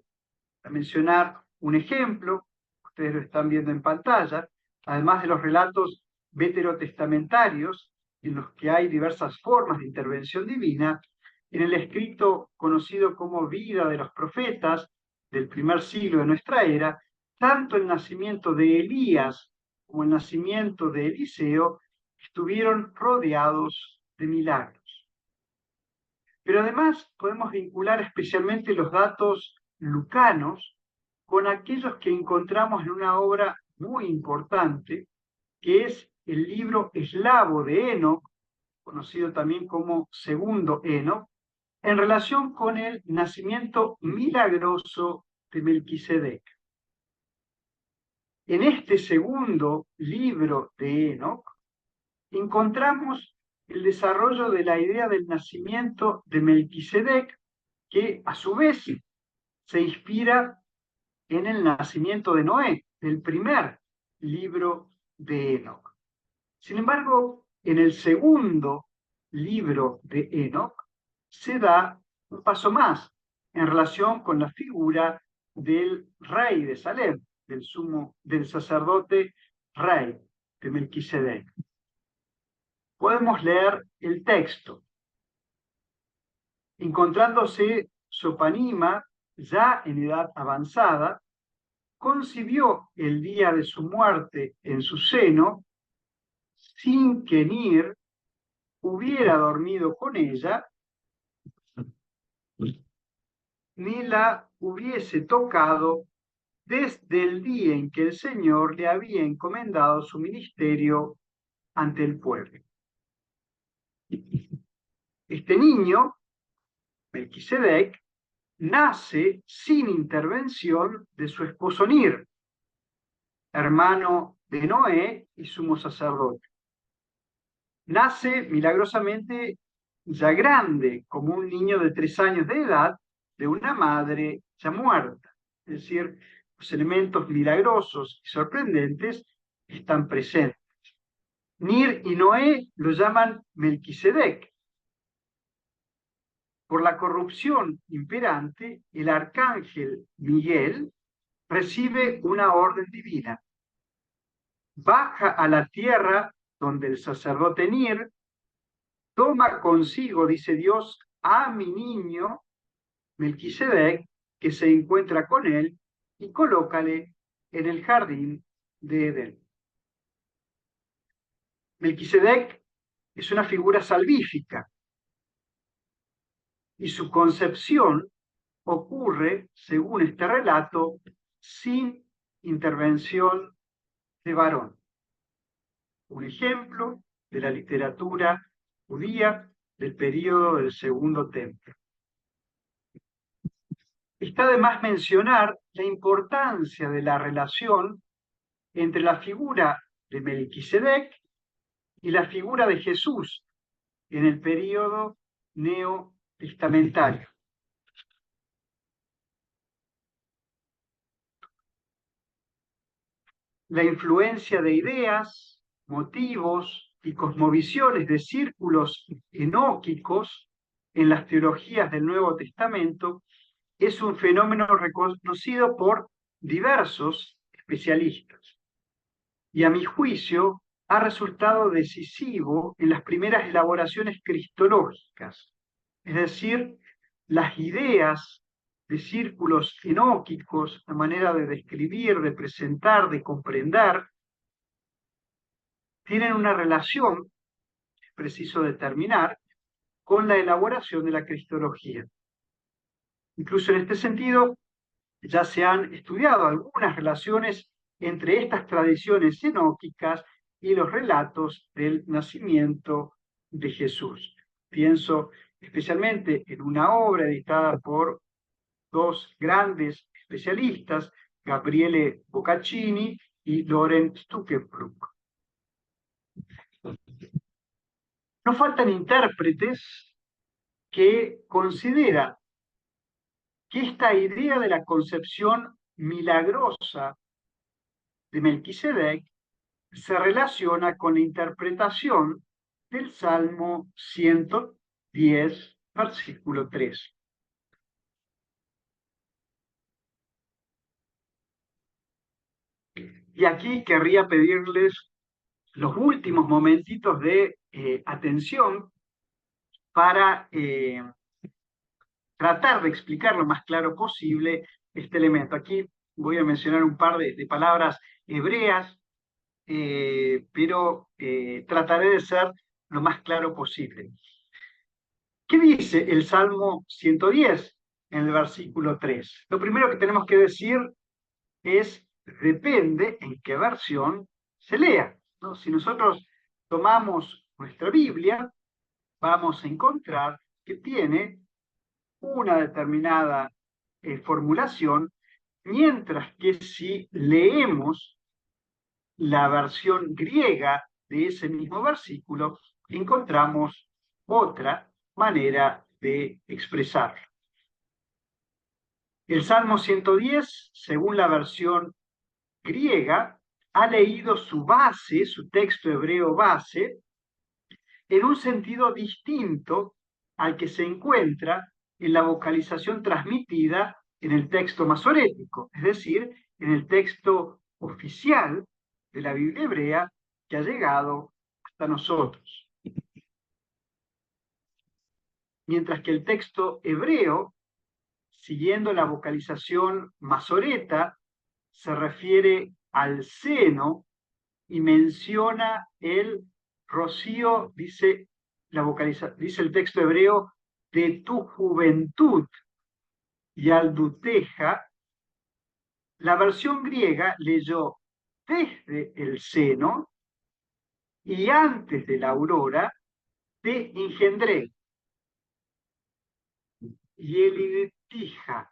A mencionar un ejemplo, ustedes lo están viendo en pantalla, además de los relatos veterotestamentarios en los que hay diversas formas de intervención divina, en el escrito conocido como Vida de los Profetas del primer siglo de nuestra era, tanto el nacimiento de Elías como el nacimiento de Eliseo estuvieron rodeados de milagros. Pero además podemos vincular especialmente los datos lucanos con aquellos que encontramos en una obra muy importante, que es el libro eslavo de Enoc, conocido también como Segundo Enoc, en relación con el nacimiento milagroso de Melquisedec. En este segundo libro de Enoc encontramos el desarrollo de la idea del nacimiento de Melquisedec, que a su vez se inspira en el nacimiento de Noé, del primer libro de Enoc. Sin embargo, en el segundo libro de Enoc se da un paso más en relación con la figura del rey de Salem, del sacerdote rey de Melquisedec. Podemos leer el texto. Encontrándose Sopanima ya en edad avanzada, concibió el día de su muerte en su seno, sin que Nir hubiera dormido con ella, ni la hubiese tocado desde el día en que el Señor le había encomendado su ministerio ante el pueblo. Este niño, Melquisedec, nace sin intervención de su esposo Nir, hermano de Noé y sumo sacerdote. Nace milagrosamente ya grande, como un niño de 3 años de edad, de una madre ya muerta. Es decir, los elementos milagrosos y sorprendentes están presentes. Nir y Noé lo llaman Melquisedec. Por la corrupción imperante, el arcángel Miguel recibe una orden divina. Baja a la tierra donde el sacerdote Nir toma consigo, dice Dios, a mi niño Melquisedec, que se encuentra con él, y colócale en el jardín de Edén. Melquisedec es una figura salvífica, y su concepción ocurre, según este relato, sin intervención de varón. Un ejemplo de la literatura judía del período del Segundo Templo. Está de más mencionar la importancia de la relación entre la figura de Melquisedec y la figura de Jesús en el período neotestamentario. La influencia de ideas, motivos y cosmovisiones de círculos enóquicos en las teologías del Nuevo Testamento es un fenómeno reconocido por diversos especialistas y, a mi juicio, ha resultado decisivo en las primeras elaboraciones cristológicas, es decir, las ideas de círculos enóquicos, la manera de describir, de presentar, de comprender, tienen una relación, es preciso determinar, con la elaboración de la cristología. Incluso en este sentido, ya se han estudiado algunas relaciones entre estas tradiciones enóquicas y los relatos del nacimiento de Jesús. Pienso especialmente en una obra editada por 2 grandes especialistas, Gabriele Boccaccini y Lorenz Stuckenbrook. No faltan intérpretes que consideran que esta idea de la concepción milagrosa de Melquisedec se relaciona con la interpretación del Salmo 110, versículo 3. Y aquí querría pedirles los últimos momentitos de atención para tratar de explicar lo más claro posible este elemento. Aquí voy a mencionar un par de palabras hebreas, pero trataré de ser lo más claro posible. ¿Qué dice el Salmo 110 en el versículo 3? Lo primero que tenemos que decir es, depende en qué versión se lea, ¿no? Si nosotros tomamos nuestra Biblia, vamos a encontrar que tiene una determinada formulación, mientras que si leemos la versión griega de ese mismo versículo, encontramos otra manera de expresarlo. El Salmo 110, según la versión griega, ha leído su base, su texto hebreo base, en un sentido distinto al que se encuentra en la vocalización transmitida en el texto masorético, es decir, en el texto oficial de la Biblia hebrea que ha llegado hasta nosotros. Mientras que el texto hebreo, siguiendo la vocalización masoreta, se refiere al seno y menciona el rocío, dice el texto hebreo, de tu juventud, y alduteja. La versión griega leyó desde el seno y antes de la aurora te engendré. Y elidetija.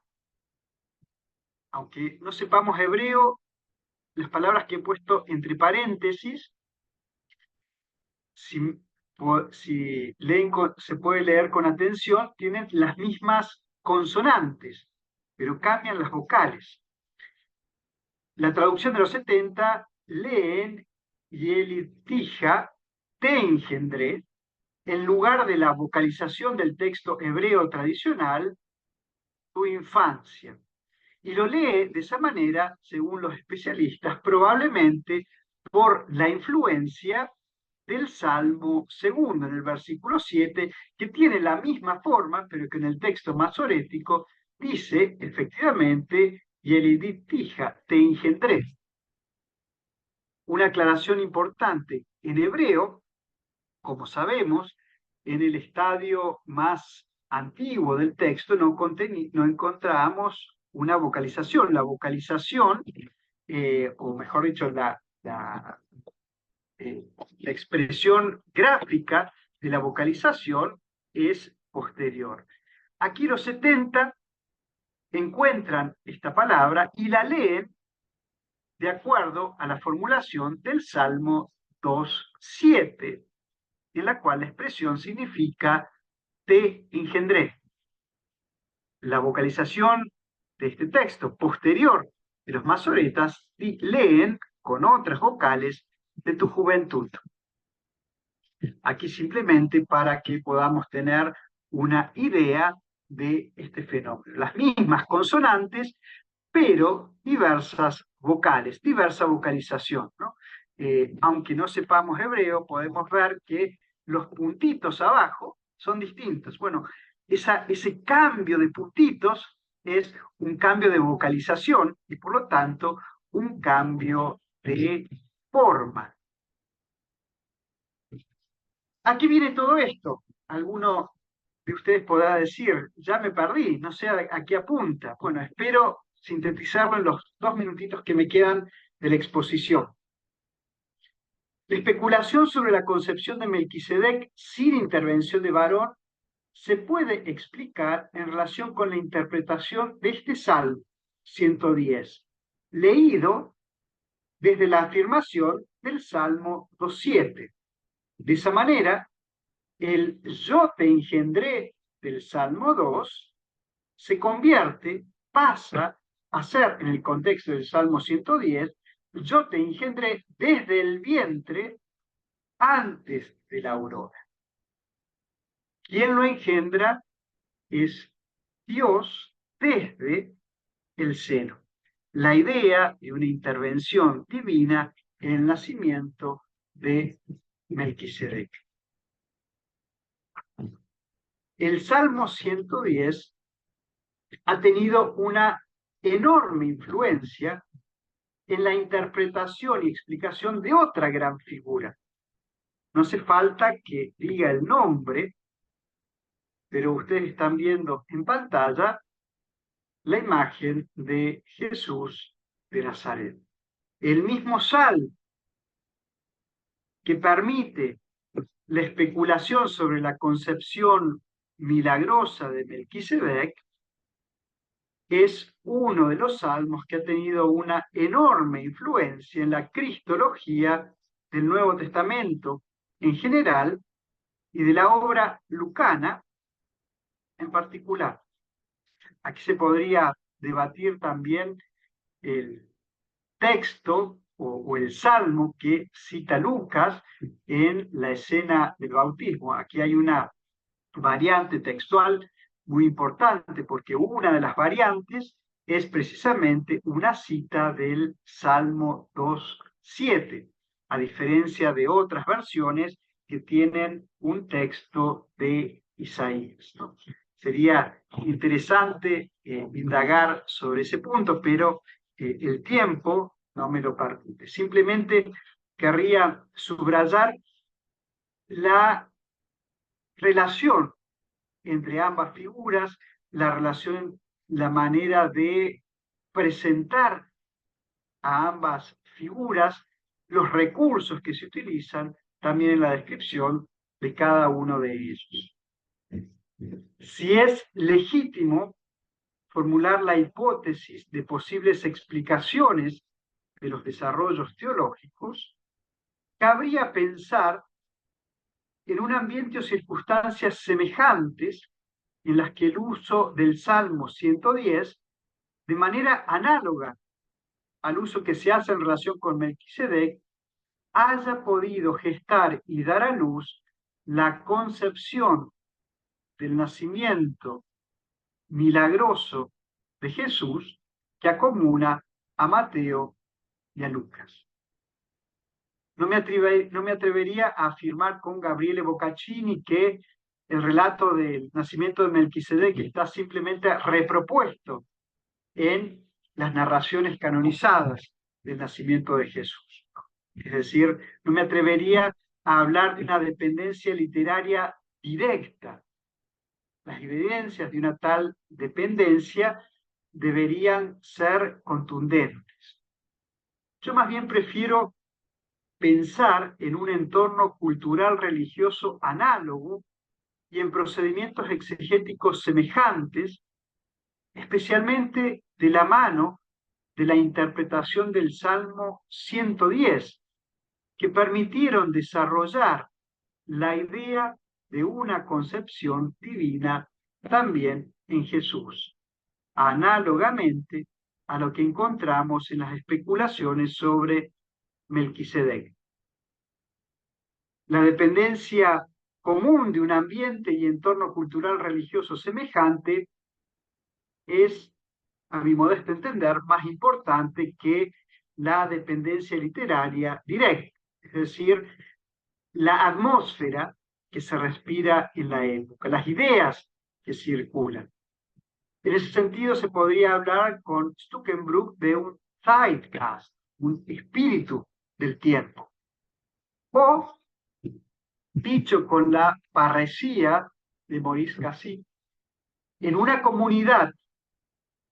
Aunque no sepamos hebreo, las palabras que he puesto entre paréntesis, si se puede leer con atención, tienen las mismas consonantes, pero cambian las vocales. La traducción de los 70 leen Yelitija, te engendré, en lugar de la vocalización del texto hebreo tradicional, tu infancia. Y lo lee de esa manera, según los especialistas, probablemente por la influencia del Salmo segundo, en el versículo 7, que tiene la misma forma, pero que en el texto masorético dice, efectivamente, Yeliditija, te engendré. Una aclaración importante, en hebreo, como sabemos, en el estadio más antiguo del texto no encontramos una vocalización. La vocalización, o mejor dicho, la expresión gráfica de la vocalización es posterior. Aquí los 70 encuentran esta palabra y la leen de acuerdo a la formulación del Salmo 2:7, en la cual la expresión significa te engendré. La vocalización de este texto posterior de los masoretas leen con otras vocales de tu juventud. Aquí simplemente para que podamos tener una idea de este fenómeno. Las mismas consonantes, pero diversas vocales, diversa vocalización, ¿no? Aunque no sepamos hebreo, podemos ver que los puntitos abajo son distintos. Bueno, ese cambio de puntitos es un cambio de vocalización y por lo tanto un cambio de forma. Aquí viene todo esto. Alguno de ustedes podrá decir, ya me perdí, no sé a qué apunta. Bueno, espero sintetizarlo en los 2 minutitos que me quedan de la exposición. La especulación sobre la concepción de Melquisedec sin intervención de varón se puede explicar en relación con la interpretación de este Salmo 110, leído desde la afirmación del Salmo 2:7. De esa manera, el yo te engendré del Salmo 2 se pasa a ser, en el contexto del Salmo 110, yo te engendré desde el vientre antes de la aurora. Quien lo engendra es Dios desde el seno. La idea de una intervención divina en el nacimiento de Melquisedec. El Salmo 110 ha tenido una enorme influencia en la interpretación y explicación de otra gran figura. No hace falta que diga el nombre, pero ustedes están viendo en pantalla la imagen de Jesús de Nazaret. El mismo Salmo que permite la especulación sobre la concepción milagrosa de Melquisedec es uno de los salmos que ha tenido una enorme influencia en la cristología del Nuevo Testamento en general y de la obra lucana en particular. Aquí se podría debatir también el texto o el salmo que cita Lucas en la escena del bautismo. Aquí hay una variante textual muy importante porque una de las variantes es precisamente una cita del Salmo 2:7, a diferencia de otras versiones que tienen un texto de Isaías, ¿no? Sería interesante indagar sobre ese punto, pero el tiempo no me lo permite. Simplemente querría subrayar la relación entre ambas figuras, la relación, la manera de presentar a ambas figuras, los recursos que se utilizan también en la descripción de cada uno de ellos. Si es legítimo formular la hipótesis de posibles explicaciones de los desarrollos teológicos, cabría pensar en un ambiente o circunstancias semejantes en las que el uso del Salmo 110, de manera análoga al uso que se hace en relación con Melquisedec, haya podido gestar y dar a luz la concepción del nacimiento milagroso de Jesús que acomuna a Mateo y a Lucas. No me atrevería a afirmar con Gabriele Boccaccini que el relato del nacimiento de Melquisedec está simplemente repropuesto en las narraciones canonizadas del nacimiento de Jesús. Es decir, no me atrevería a hablar de una dependencia literaria directa. Las evidencias de una tal dependencia deberían ser contundentes. Yo más bien prefiero pensar en un entorno cultural religioso análogo y en procedimientos exegéticos semejantes, especialmente de la mano de la interpretación del Salmo 110, que permitieron desarrollar la idea de una concepción divina también en Jesús, análogamente a lo que encontramos en las especulaciones sobre Melquisedec. La dependencia común de un ambiente y entorno cultural religioso semejante es, a mi modesto entender, más importante que la dependencia literaria directa, es decir, la atmósfera que se respira en la época, las ideas que circulan. En ese sentido, se podría hablar con Stuckenbrook de un zeitgeist, un espíritu del tiempo. O, dicho con la parresía de Maurice Cassis, en una comunidad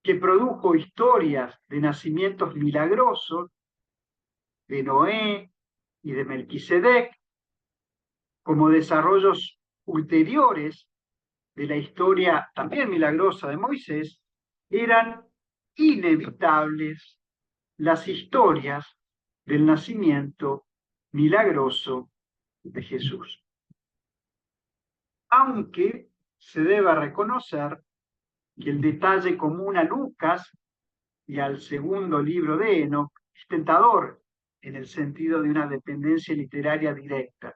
que produjo historias de nacimientos milagrosos de Noé y de Melquisedec, como desarrollos ulteriores de la historia también milagrosa de Moisés, eran inevitables las historias del nacimiento milagroso de Jesús. Aunque se deba reconocer que el detalle común a Lucas y al segundo libro de Enoc es tentador en el sentido de una dependencia literaria directa.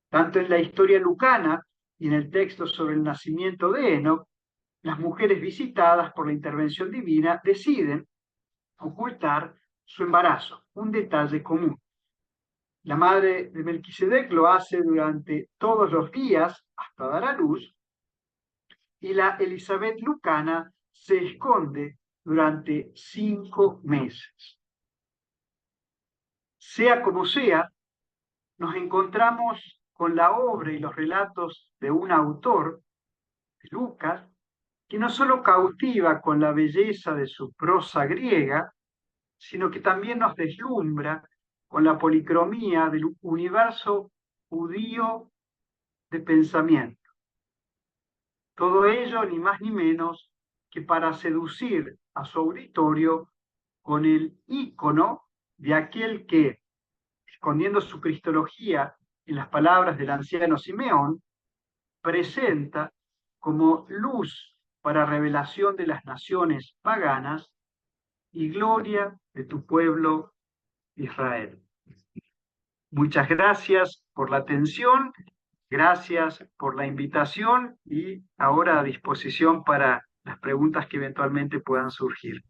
Tanto en la historia lucana y en el texto sobre el nacimiento de Enoc, las mujeres visitadas por la intervención divina deciden ocultar su embarazo, un detalle común. La madre de Melquisedec lo hace durante todos los días hasta dar a luz, y la Elizabeth lucana se esconde durante 5 meses. Sea como sea, nos encontramos con la obra y los relatos de un autor, Lucas, que no solo cautiva con la belleza de su prosa griega, sino que también nos deslumbra con la policromía del universo judío de pensamiento. Todo ello ni más ni menos que para seducir a su auditorio con el ícono de aquel que, escondiendo su cristología en las palabras del anciano Simeón, presenta como luz para revelación de las naciones paganas y gloria de tu pueblo Israel. Muchas gracias por la atención Gracias por la invitación y ahora a disposición para las preguntas que eventualmente puedan surgir.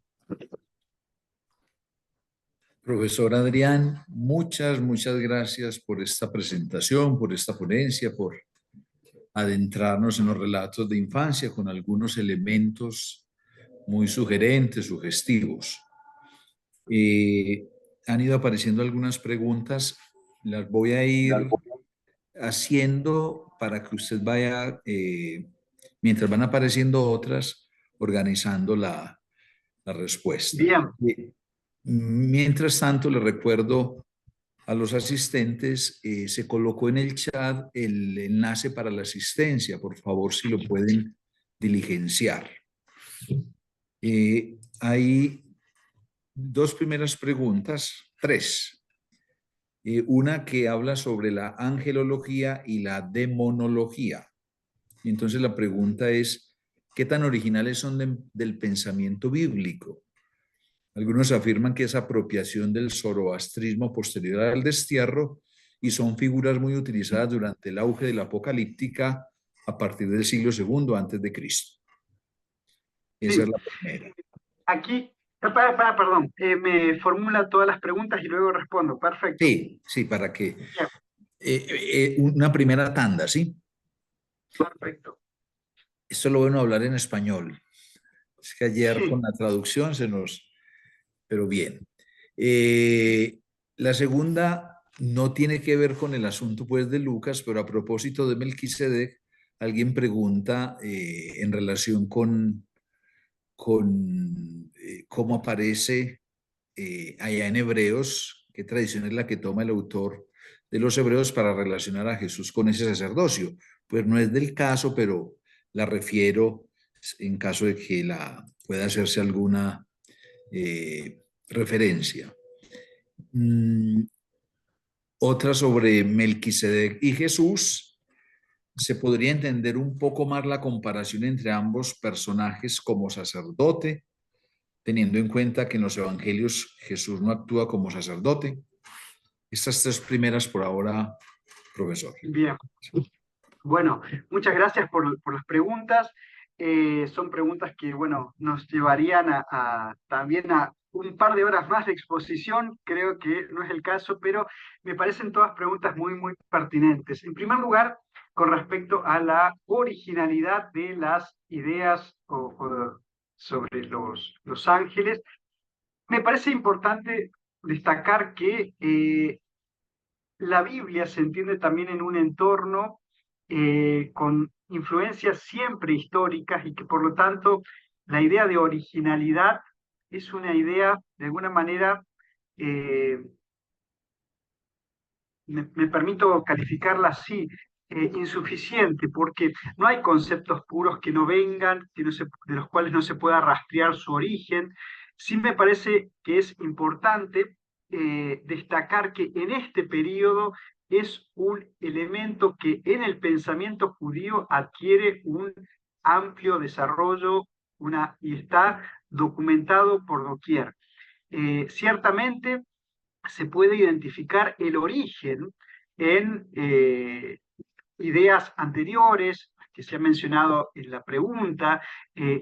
Profesor Adrián, muchas gracias por esta presentación, por esta ponencia, por adentrarnos en los relatos de infancia con algunos elementos muy sugerentes, sugestivos. Han ido apareciendo algunas preguntas, las voy a ir haciendo para que usted vaya, mientras van apareciendo otras, organizando la respuesta. Bien. Mientras tanto, le recuerdo a los asistentes, se colocó en el chat el enlace para la asistencia. Por favor, si lo pueden diligenciar. Hay dos primeras preguntas, tres. Una que habla sobre la angelología y la demonología. Entonces la pregunta es, ¿qué tan originales son del pensamiento bíblico? Algunos afirman que es apropiación del zoroastrismo posterior al destierro y son figuras muy utilizadas durante el auge de la apocalíptica a partir del siglo II antes de Cristo. Esa es la primera. Aquí, perdón, me formula todas las preguntas y luego respondo. Perfecto. Sí, para que... una primera tanda, ¿sí? Perfecto. Esto lo bueno hablar en español. Es que ayer con la traducción se nos... Pero bien. La segunda no tiene que ver con el asunto pues de Lucas, pero a propósito de Melquisedec, alguien pregunta en relación con cómo aparece allá en Hebreos, qué tradición es la que toma el autor de los Hebreos para relacionar a Jesús con ese sacerdocio. Pues no es del caso, pero la refiero en caso de que pueda hacerse alguna referencia. Otra sobre Melquisedec y Jesús. Se podría entender un poco más la comparación entre ambos personajes como sacerdote, teniendo en cuenta que en los evangelios Jesús no actúa como sacerdote. Estas tres primeras por ahora, profesor. Bien. Bueno, muchas gracias por las preguntas. Son preguntas que, bueno, nos llevarían también a un par de horas más de exposición. Creo que no es el caso, pero me parecen todas preguntas muy pertinentes. En primer lugar, con respecto a la originalidad de las ideas sobre los ángeles, me parece importante destacar que la Biblia se entiende también en un entorno con influencias siempre históricas y que por lo tanto la idea de originalidad es una idea de alguna manera, me permito calificarla así, insuficiente, porque no hay conceptos puros que no vengan, de los cuales no se pueda rastrear su origen. Sí me parece que es importante destacar que en este periodo es un elemento que en el pensamiento judío adquiere un amplio desarrollo y está documentado por doquier. Ciertamente se puede identificar el origen en ideas anteriores que se han mencionado en la pregunta.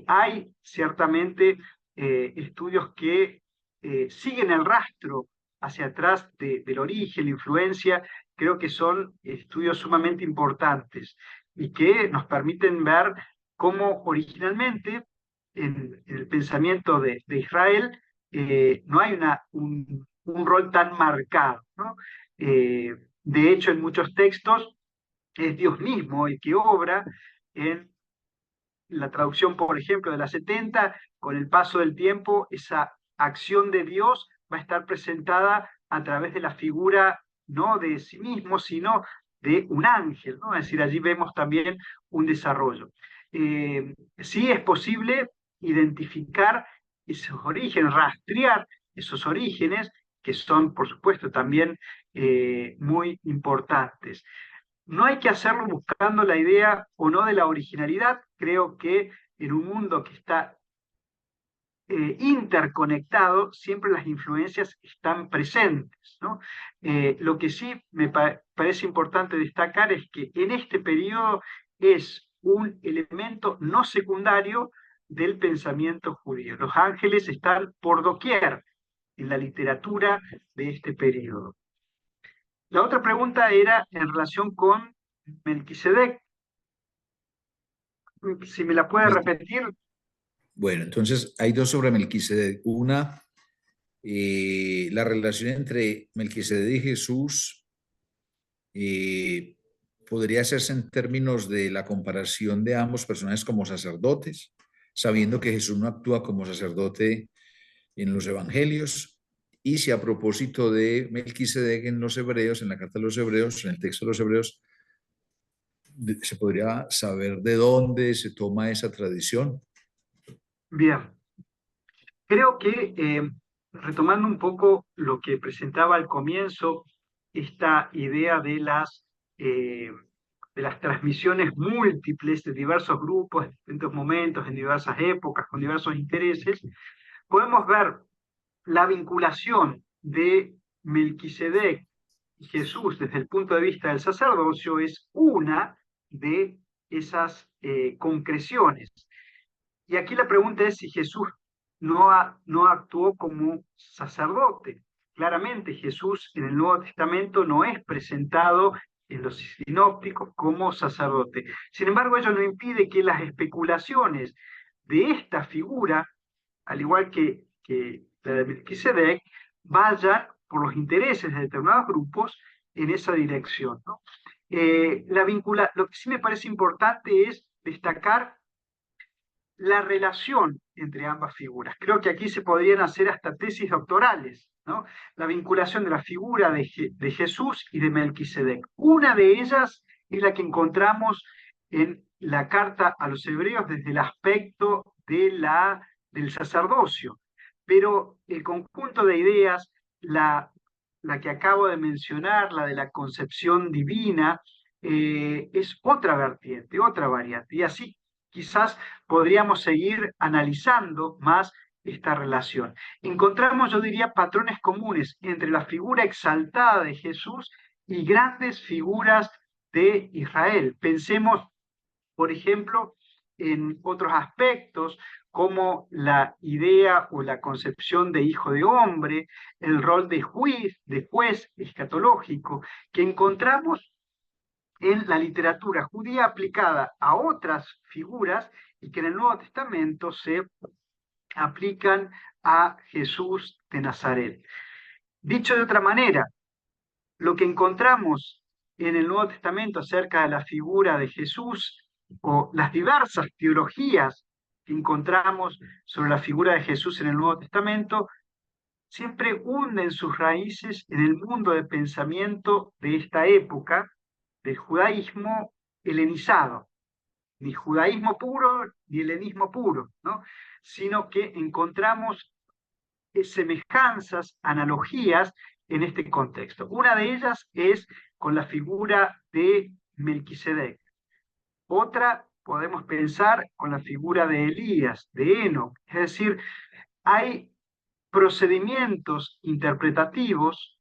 Hay ciertamente estudios que siguen el rastro hacia atrás del origen, la influencia. Creo que son estudios sumamente importantes y que nos permiten ver cómo originalmente en el pensamiento de Israel no hay un rol tan marcado, ¿no? De hecho, en muchos textos es Dios mismo el que obra. En la traducción, por ejemplo, de la 70, con el paso del tiempo, esa acción de Dios va a estar presentada a través de la figura no de sí mismo, sino de un ángel, ¿no? Es decir, allí vemos también un desarrollo. Sí es posible identificar esos orígenes, rastrear esos orígenes, que son, por supuesto, también muy importantes. No hay que hacerlo buscando la idea o no de la originalidad. Creo que en un mundo que está interconectado, siempre las influencias están presentes, ¿no? Lo que sí me parece importante destacar es que en este periodo es un elemento no secundario del pensamiento judío. Los ángeles están por doquier en la literatura de este periodo. La otra pregunta era en relación con Melquisedec. Si me la puede repetir. Bueno, entonces hay dos sobre Melquisedec. Una, la relación entre Melquisedec y Jesús podría hacerse en términos de la comparación de ambos personajes como sacerdotes, sabiendo que Jesús no actúa como sacerdote en los evangelios. Y si a propósito de Melquisedec en los hebreos, en la carta de los hebreos, en el texto de los hebreos, se podría saber de dónde se toma esa tradición. Bien, creo que retomando un poco lo que presentaba al comienzo, esta idea de las transmisiones múltiples de diversos grupos, en distintos momentos, en diversas épocas, con diversos intereses, podemos ver la vinculación de Melquisedec y Jesús desde el punto de vista del sacerdocio es una de esas concreciones. Y aquí la pregunta es si Jesús no actuó como sacerdote. Claramente Jesús en el Nuevo Testamento no es presentado en los sinópticos como sacerdote. Sin embargo, ello no impide que las especulaciones de esta figura, al igual que la de Melquisedec, vayan por los intereses de determinados grupos en esa dirección, ¿no? Lo que sí me parece importante es destacar la relación entre ambas figuras. Creo que aquí se podrían hacer hasta tesis doctorales, ¿no? La vinculación de la figura de Jesús y de Melquisedec. Una de ellas es la que encontramos en la carta a los hebreos desde el aspecto del sacerdocio, pero el conjunto de ideas, la que acabo de mencionar, la de la concepción divina, es otra vertiente, otra variante, y así quizás podríamos seguir analizando más esta relación. Encontramos, yo diría, patrones comunes entre la figura exaltada de Jesús y grandes figuras de Israel. Pensemos, por ejemplo, en otros aspectos como la idea o la concepción de hijo de hombre, el rol de juez escatológico, que encontramos en la literatura judía aplicada a otras figuras y que en el Nuevo Testamento se aplican a Jesús de Nazaret. Dicho de otra manera, lo que encontramos en el Nuevo Testamento acerca de la figura de Jesús o las diversas teologías que encontramos sobre la figura de Jesús en el Nuevo Testamento siempre hunden sus raíces en el mundo de pensamiento de esta época, del judaísmo helenizado, ni judaísmo puro ni helenismo puro, ¿no? Sino que encontramos semejanzas, analogías en este contexto. Una de ellas es con la figura de Melquisedec. Otra podemos pensar con la figura de Elías, de Enoc. Es decir, hay procedimientos interpretativos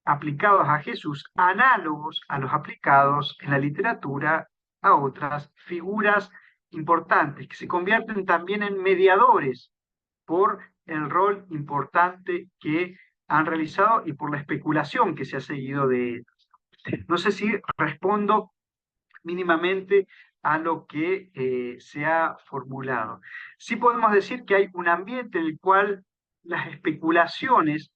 aplicados a Jesús, análogos a los aplicados en la literatura a otras figuras importantes, que se convierten también en mediadores por el rol importante que han realizado y por la especulación que se ha seguido de ellos. No sé si respondo mínimamente a lo que se ha formulado. Sí podemos decir que hay un ambiente en el cual las especulaciones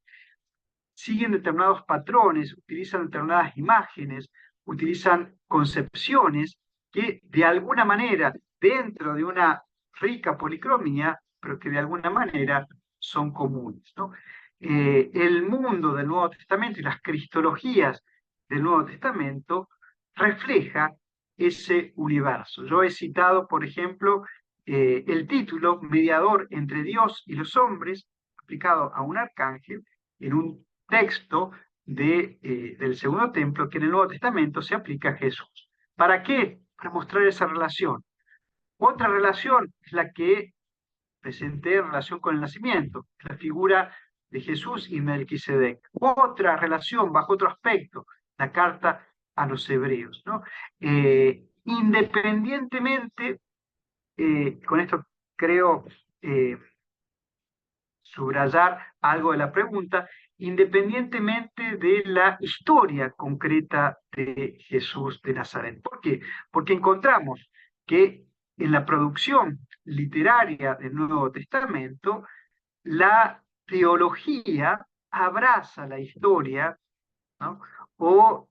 siguen determinados patrones, utilizan determinadas imágenes, utilizan concepciones que de alguna manera, dentro de una rica policromía, pero que de alguna manera son comunes, ¿no? El mundo del Nuevo Testamento y las cristologías del Nuevo Testamento refleja ese universo. Yo he citado, por ejemplo, el título Mediador entre Dios y los hombres, aplicado a un arcángel, en un texto del Segundo Templo que en el Nuevo Testamento se aplica a Jesús. ¿Para qué? Para mostrar esa relación. Otra relación es la que presenté en relación con el nacimiento, la figura de Jesús y Melquisedec. Otra relación bajo otro aspecto, la carta a los hebreos, ¿no? Independientemente, con esto creo subrayar algo de la pregunta, independientemente de la historia concreta de Jesús de Nazaret. ¿Por qué? Porque encontramos que en la producción literaria del Nuevo Testamento, la teología abraza la historia, ¿no? O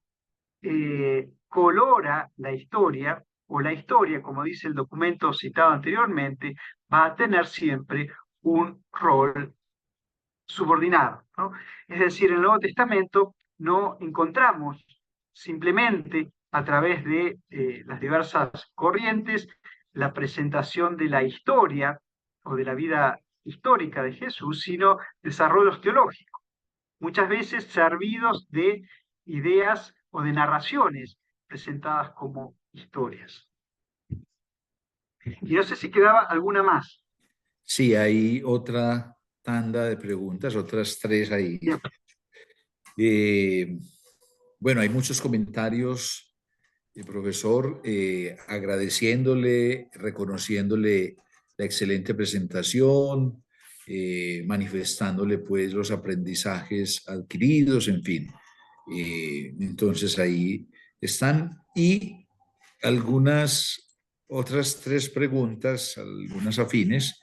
colora la historia, o la historia, como dice el documento citado anteriormente, va a tener siempre un rol subordinado, ¿no? Es decir, en el Nuevo Testamento no encontramos simplemente a través de las diversas corrientes la presentación de la historia o de la vida histórica de Jesús, sino desarrollos teológicos, muchas veces servidos de ideas o de narraciones presentadas como historias. Y no sé si quedaba alguna más. Sí, hay otra tanda de preguntas, otras tres ahí. Bien. Bueno, hay muchos comentarios, profesor, agradeciéndole, reconociéndole la excelente presentación, manifestándole pues los aprendizajes adquiridos, en fin. Entonces ahí están. Y algunas otras tres preguntas, algunas afines.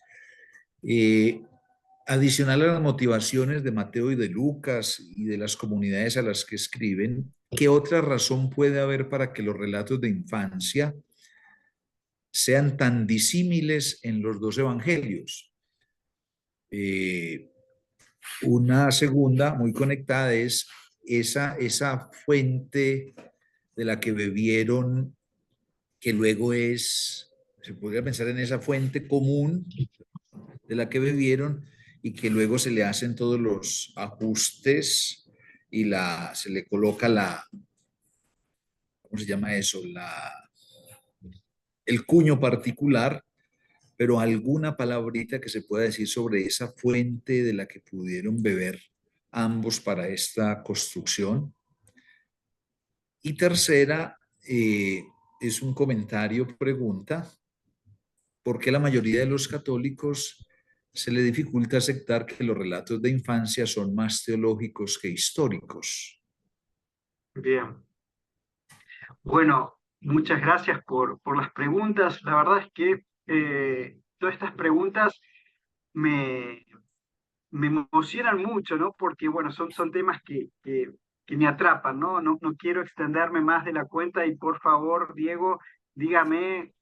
Adicional a las motivaciones de Mateo y de Lucas y de las comunidades a las que escriben, ¿qué otra razón puede haber para que los relatos de infancia sean tan disímiles en los dos evangelios? Una segunda muy conectada es esa fuente de la que bebieron, que luego se podría pensar en esa fuente común de la que bebieron y que luego se le hacen todos los ajustes y se le coloca ¿cómo se llama eso? El cuño particular, pero alguna palabrita que se pueda decir sobre esa fuente de la que pudieron beber ambos para esta construcción. Y tercera, es un comentario, pregunta, ¿por qué la mayoría de los católicos se le dificulta aceptar que los relatos de infancia son más teológicos que históricos? Bien. Bueno, muchas gracias por las preguntas. La verdad es que todas estas preguntas me, me emocionan mucho, ¿no? Porque, bueno, son temas que me atrapan, ¿no? No quiero extenderme más de la cuenta y por favor, Diego, dígame,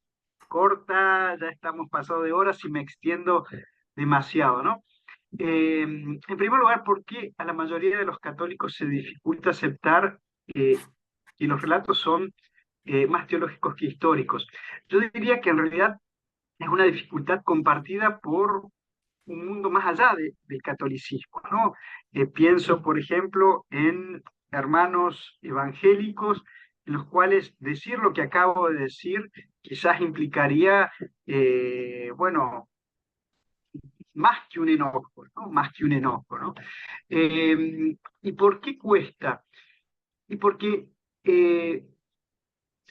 corta, ya estamos pasados de horas y me extiendo demasiado, ¿no? En primer lugar, ¿por qué a la mayoría de los católicos se dificulta aceptar que los relatos son más teológicos que históricos? Yo diría que en realidad es una dificultad compartida por un mundo más allá del catolicismo, ¿no? Pienso, por ejemplo, en hermanos evangélicos en los cuales decir lo que acabo de decir quizás implicaría, bueno, más que un enojo, ¿no? Más que un enojo, ¿no? ¿Y por qué cuesta? Y porque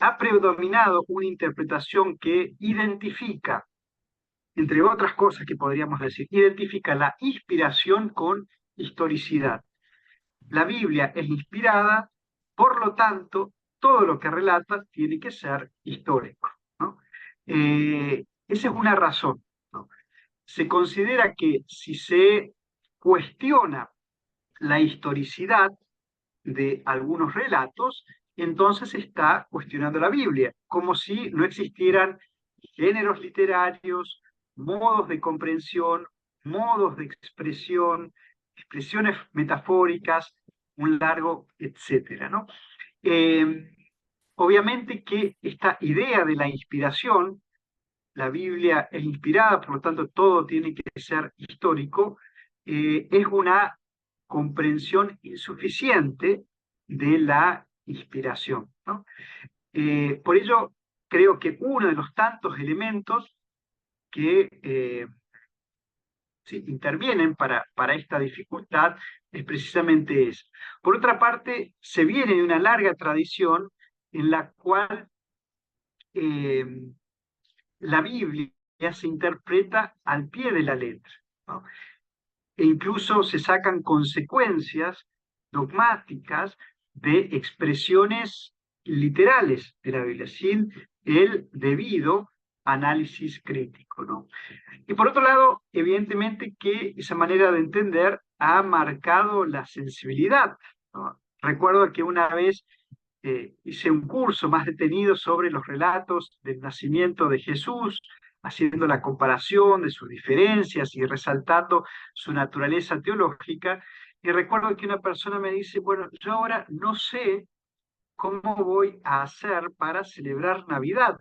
ha predominado una interpretación que identifica, entre otras cosas que podríamos decir, identifica la inspiración con historicidad. La Biblia es inspirada, por lo tanto, todo lo que relata tiene que ser histórico, ¿no? Esa es una razón, ¿no? Se considera que si se cuestiona la historicidad de algunos relatos, entonces se está cuestionando la Biblia, como si no existieran géneros literarios, modos de comprensión, modos de expresión, expresiones metafóricas, un largo etcétera, ¿no? Obviamente que esta idea de la inspiración, la Biblia es inspirada, por lo tanto todo tiene que ser histórico, es una comprensión insuficiente de la inspiración, ¿no? Por ello, creo que uno de los tantos elementos que ¿sí? Intervienen para esta dificultad es precisamente eso. Por otra parte, se viene de una larga tradición en la cual eh, la Biblia se interpreta al pie de la letra, ¿no? E incluso se sacan consecuencias dogmáticas de expresiones literales de la Biblia, sin el debido análisis crítico, ¿no? Y por otro lado, evidentemente que esa manera de entender ha marcado la sensibilidad, ¿no? Recuerdo que una vez hice un curso más detenido sobre los relatos del nacimiento de Jesús, haciendo la comparación de sus diferencias y resaltando su naturaleza teológica. Y recuerdo que una persona me dice, bueno, yo ahora no sé cómo voy a hacer para celebrar Navidad,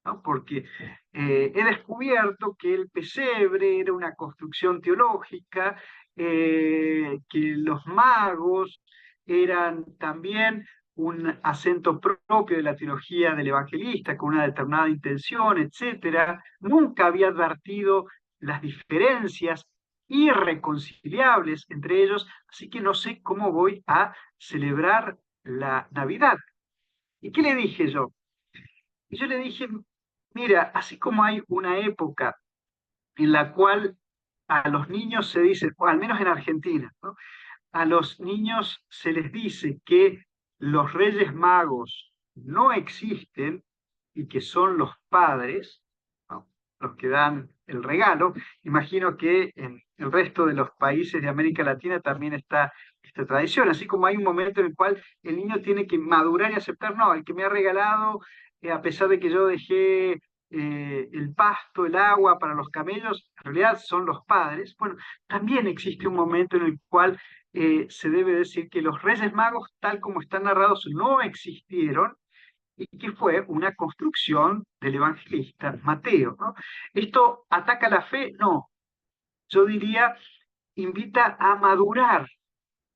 ¿no? Porque he descubierto que el pesebre era una construcción teológica, que los magos eran también un acento propio de la teología del evangelista, con una determinada intención, etcétera. Nunca había advertido las diferencias irreconciliables entre ellos, así que no sé cómo voy a celebrar la Navidad. ¿Y qué le dije yo? Y yo le dije, mira, así como hay una época en la cual a los niños se dice, o al menos en Argentina, ¿no? A los niños se les dice que los reyes magos no existen y que son los padres, ¿no? Los que dan el regalo. Imagino que en el resto de los países de América Latina también está esta tradición, así como hay un momento en el cual el niño tiene que madurar y aceptar, no, el que me ha regalado, a pesar de que yo dejé el pasto, el agua para los camellos, en realidad son los padres. Bueno, también existe un momento en el cual se debe decir que los Reyes Magos, tal como están narrados, no existieron y que fue una construcción del evangelista Mateo, ¿no? ¿Esto ataca la fe? No. Yo diría, invita a madurar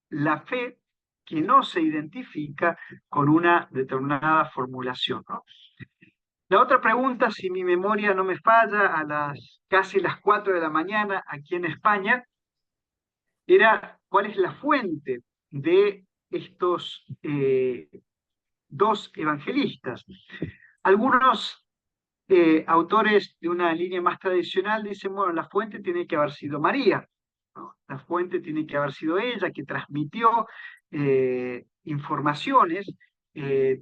la fe que no se identifica con una determinada formulación, ¿no? La otra pregunta, si mi memoria no me falla, a casi las 4 de la mañana aquí en España, era cuál es la fuente de estos dos evangelistas. Algunos autores de una línea más tradicional dicen, bueno, la fuente tiene que haber sido María, ¿no? La fuente tiene que haber sido ella, que transmitió informaciones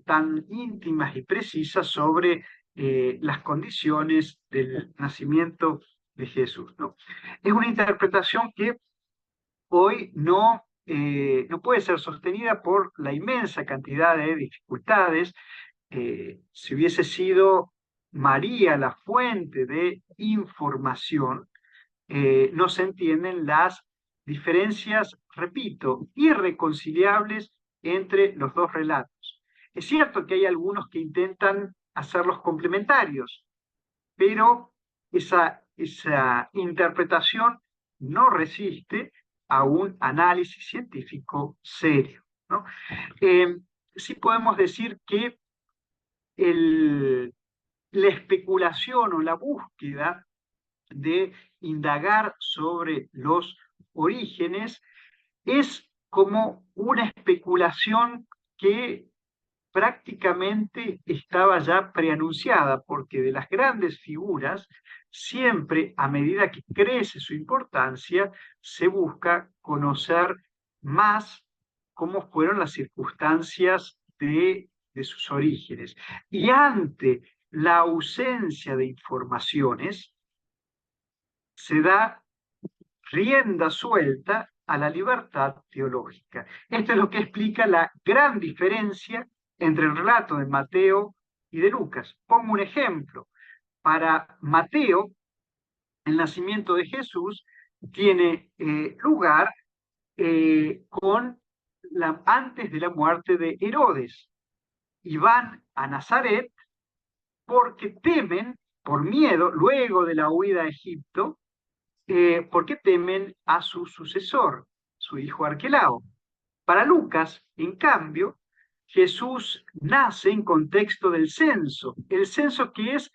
tan íntimas y precisas sobre las condiciones del nacimiento de Jesús, ¿no? Es una interpretación que hoy no puede ser sostenida por la inmensa cantidad de dificultades. Si hubiese sido María la fuente de información, no se entienden las diferencias, repito, irreconciliables entre los dos relatos. Es cierto que hay algunos que intentan hacerlos complementarios, pero esa interpretación no resiste a un análisis científico serio, ¿no? Sí podemos decir que la especulación o la búsqueda de indagar sobre los orígenes es como una especulación que prácticamente estaba ya preanunciada, porque de las grandes figuras, siempre a medida que crece su importancia, se busca conocer más cómo fueron las circunstancias de sus orígenes. Y ante la ausencia de informaciones, se da rienda suelta a la libertad teológica. Esto es lo que explica la gran diferencia entre el relato de Mateo y de Lucas. Pongo un ejemplo. Para Mateo, el nacimiento de Jesús tiene lugar antes de la muerte de Herodes. Y van a Nazaret porque temen, por miedo, luego de la huida a Egipto, porque temen a su sucesor, su hijo Arquelao. Para Lucas, en cambio, Jesús nace en contexto del censo, el censo que es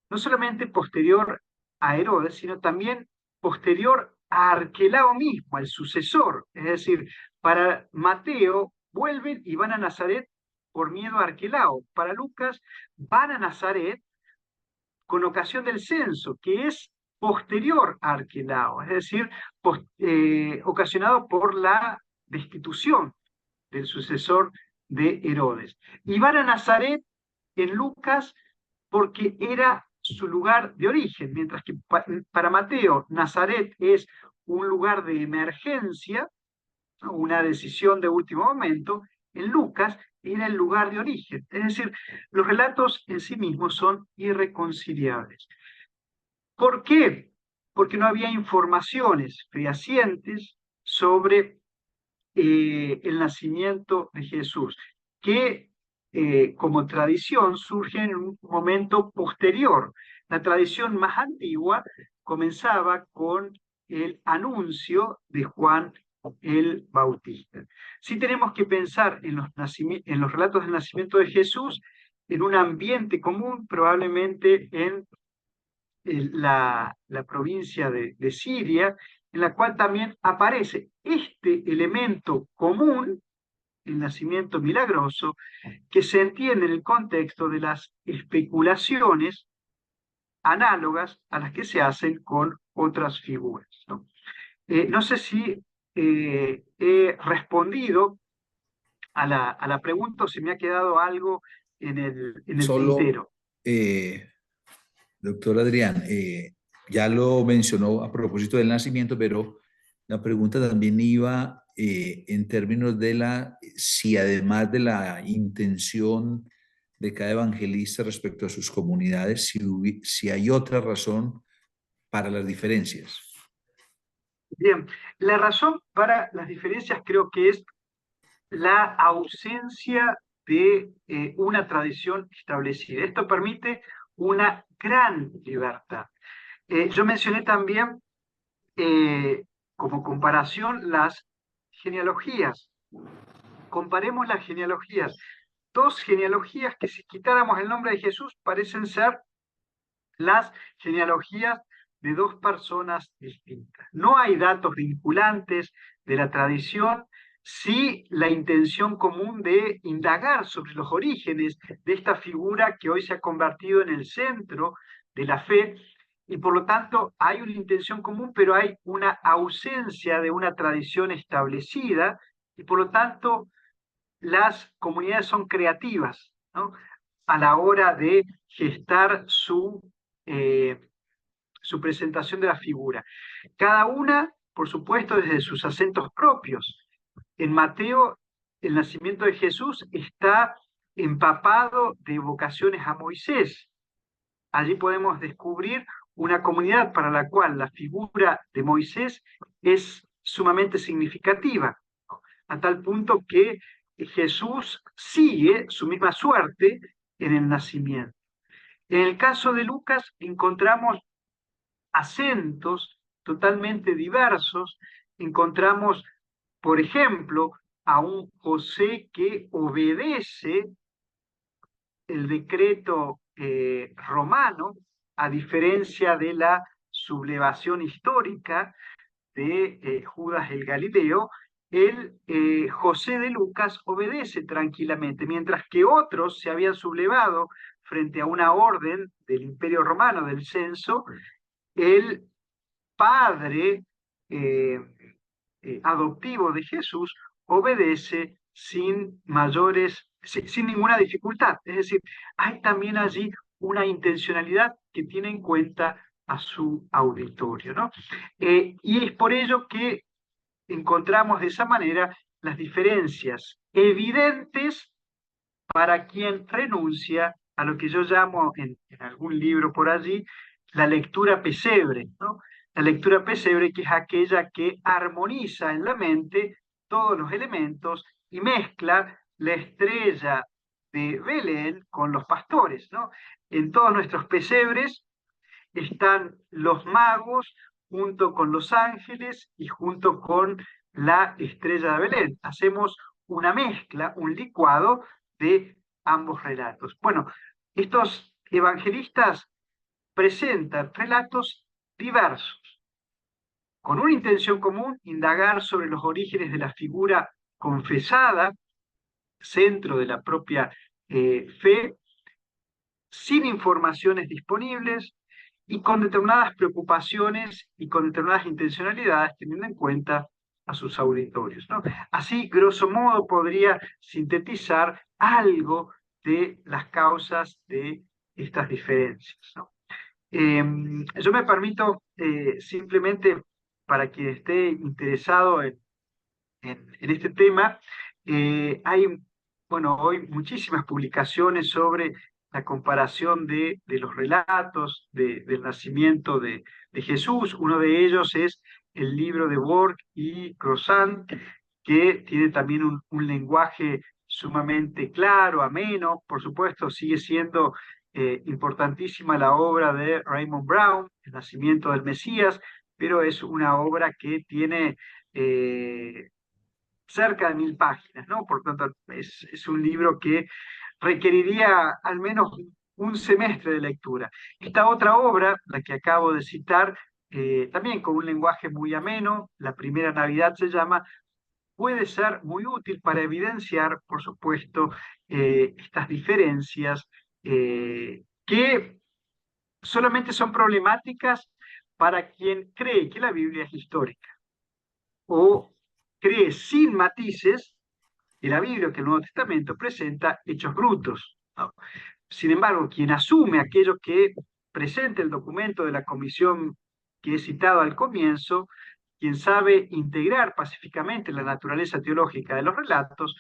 no solamente posterior a Herodes, sino también posterior a Arquelao mismo, al sucesor. Es decir, para Mateo vuelven y van a Nazaret por miedo a Arquelao. Para Lucas van a Nazaret con ocasión del censo, que es posterior a Arquelao, es decir, ocasionado por la destitución del sucesor de Herodes. Y van a Nazaret en Lucas porque era su lugar de origen, mientras que para Mateo Nazaret es un lugar de emergencia, ¿no? Una decisión de último momento. En Lucas era el lugar de origen. Es decir, los relatos en sí mismos son irreconciliables. ¿Por qué? Porque no había informaciones fehacientes sobre el nacimiento de Jesús, que como tradición surge en un momento posterior. La tradición más antigua comenzaba con el anuncio de Juan el Bautista. Sí tenemos que pensar en los relatos del nacimiento de Jesús en un ambiente común, probablemente en la provincia de Siria, en la cual también aparece este elemento común, el nacimiento milagroso, que se entiende en el contexto de las especulaciones análogas a las que se hacen con otras figuras, ¿no? No sé si he respondido a la pregunta o si me ha quedado algo en el Solo, tintero. doctor Adrián, ya lo mencionó a propósito del nacimiento, pero la pregunta también iba en términos de si además de la intención de cada evangelista respecto a sus comunidades, si hay otra razón para las diferencias. Bien, la razón para las diferencias creo que es la ausencia de una tradición establecida. Esto permite una gran libertad. Yo mencioné también como comparación las genealogías. Comparemos las genealogías. Dos genealogías que si quitáramos el nombre de Jesús parecen ser las genealogías de dos personas distintas. No hay datos vinculantes de la tradición, sí la intención común de indagar sobre los orígenes de esta figura que hoy se ha convertido en el centro de la fe, y por lo tanto hay una intención común, pero hay una ausencia de una tradición establecida, y por lo tanto las comunidades son creativas, ¿no? A la hora de gestar su presentación de la figura. Cada una, por supuesto, desde sus acentos propios. En Mateo, el nacimiento de Jesús está empapado de evocaciones a Moisés. Allí podemos descubrir una comunidad para la cual la figura de Moisés es sumamente significativa, a tal punto que Jesús sigue su misma suerte en el nacimiento. En el caso de Lucas encontramos acentos totalmente diversos, encontramos, por ejemplo, a un José que obedece el decreto romano, a diferencia de la sublevación histórica de Judas el Galileo. José de Lucas obedece tranquilamente, mientras que otros se habían sublevado frente a una orden del Imperio Romano, del censo. El padre adoptivo de Jesús obedece sin ninguna dificultad. Es decir, hay también allí una intencionalidad que tiene en cuenta a su auditorio, ¿no? Y es por ello que encontramos de esa manera las diferencias evidentes para quien renuncia a lo que yo llamo en algún libro por allí la lectura pesebre, ¿no? La lectura pesebre, que es aquella que armoniza en la mente todos los elementos y mezcla la estrella de Belén con los pastores, ¿no? En todos nuestros pesebres están los magos junto con los ángeles y junto con la estrella de Belén. Hacemos una mezcla, un licuado de ambos relatos. Bueno, estos evangelistas presentan relatos diversos, con una intención común, indagar sobre los orígenes de la figura confesada, centro de la propia fe, sin informaciones disponibles y con determinadas preocupaciones y con determinadas intencionalidades, teniendo en cuenta a sus auditorios, ¿no? Así, grosso modo, podría sintetizar algo de las causas de estas diferencias, ¿no? Yo me permito simplemente, para quien esté interesado en este tema, hay, bueno, hoy muchísimas publicaciones sobre la comparación de los relatos del nacimiento de Jesús. Uno de ellos es el libro de Borg y Crozat, que tiene también un lenguaje sumamente claro, ameno. Por supuesto, sigue siendo importantísima la obra de Raymond Brown, El nacimiento del Mesías, pero es una obra que tiene cerca de 1000 páginas, ¿no? Por tanto, es un libro que requeriría al menos un semestre de lectura. Esta otra obra, la que acabo de citar, también con un lenguaje muy ameno, La primera Navidad se llama, puede ser muy útil para evidenciar, por supuesto, estas diferencias que solamente son problemáticas para quien cree que la Biblia es histórica o cree sin matices que la Biblia, que el Nuevo Testamento presenta hechos brutos, ¿no? Sin embargo, quien asume aquello que presenta el documento de la comisión que he citado al comienzo, quien sabe integrar pacíficamente la naturaleza teológica de los relatos,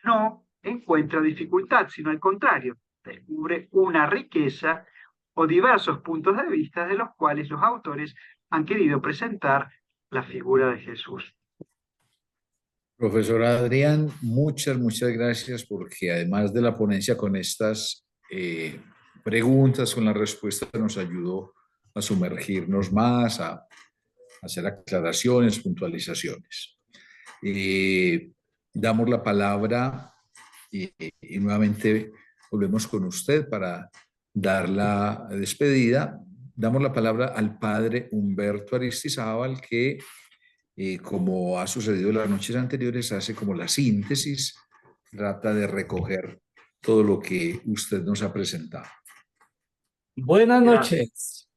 no encuentra dificultad, sino al contrario, descubre una riqueza o diversos puntos de vista de los cuales los autores han querido presentar la figura de Jesús. Profesor Adrián, muchas gracias porque además de la ponencia con estas preguntas, con la respuesta, nos ayudó a sumergirnos más, a hacer aclaraciones, puntualizaciones. Damos la palabra y nuevamente volvemos con usted para dar la despedida. Damos la palabra al padre Humberto Aristizábal, que como ha sucedido las noches anteriores, hace como la síntesis, trata de recoger todo lo que usted nos ha presentado. Buenas Gracias. noches.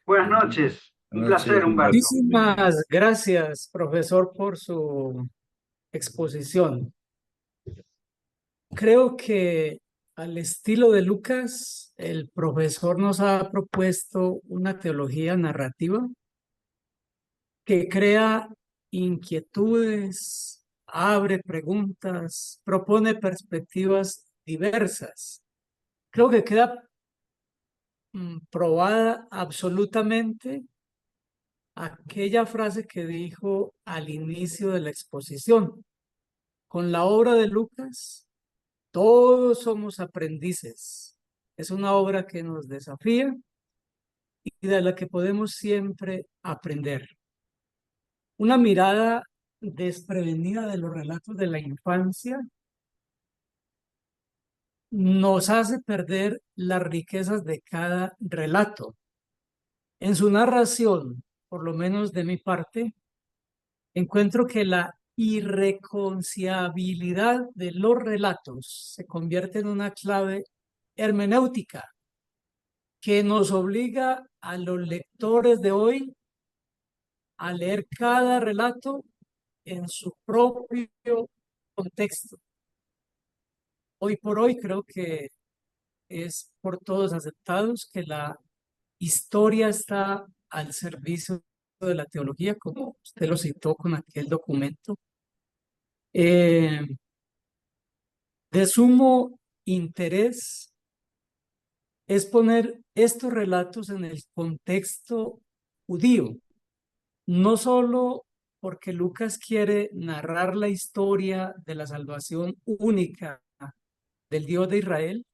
Buenas noches. Un Buenas placer, noches, Humberto. Muchísimas gracias, profesor, por su exposición. Creo que al estilo de Lucas, el profesor nos ha propuesto una teología narrativa que crea inquietudes, abre preguntas, propone perspectivas diversas. Creo que queda probada absolutamente aquella frase que dijo al inicio de la exposición. Con la obra de Lucas, todos somos aprendices. Es una obra que nos desafía y de la que podemos siempre aprender. Una mirada desprevenida de los relatos de la infancia nos hace perder las riquezas de cada relato. En su narración, por lo menos de mi parte, encuentro que la irreconciliabilidad de los relatos se convierte en una clave hermenéutica que nos obliga a los lectores de hoy a leer cada relato en su propio contexto. Hoy por hoy creo que es por todos aceptados que la historia está al servicio de la teología, como usted lo citó con aquel documento. De sumo interés es poner estos relatos en el contexto judío, no solo porque Lucas quiere narrar la historia de la salvación única del Dios de Israel,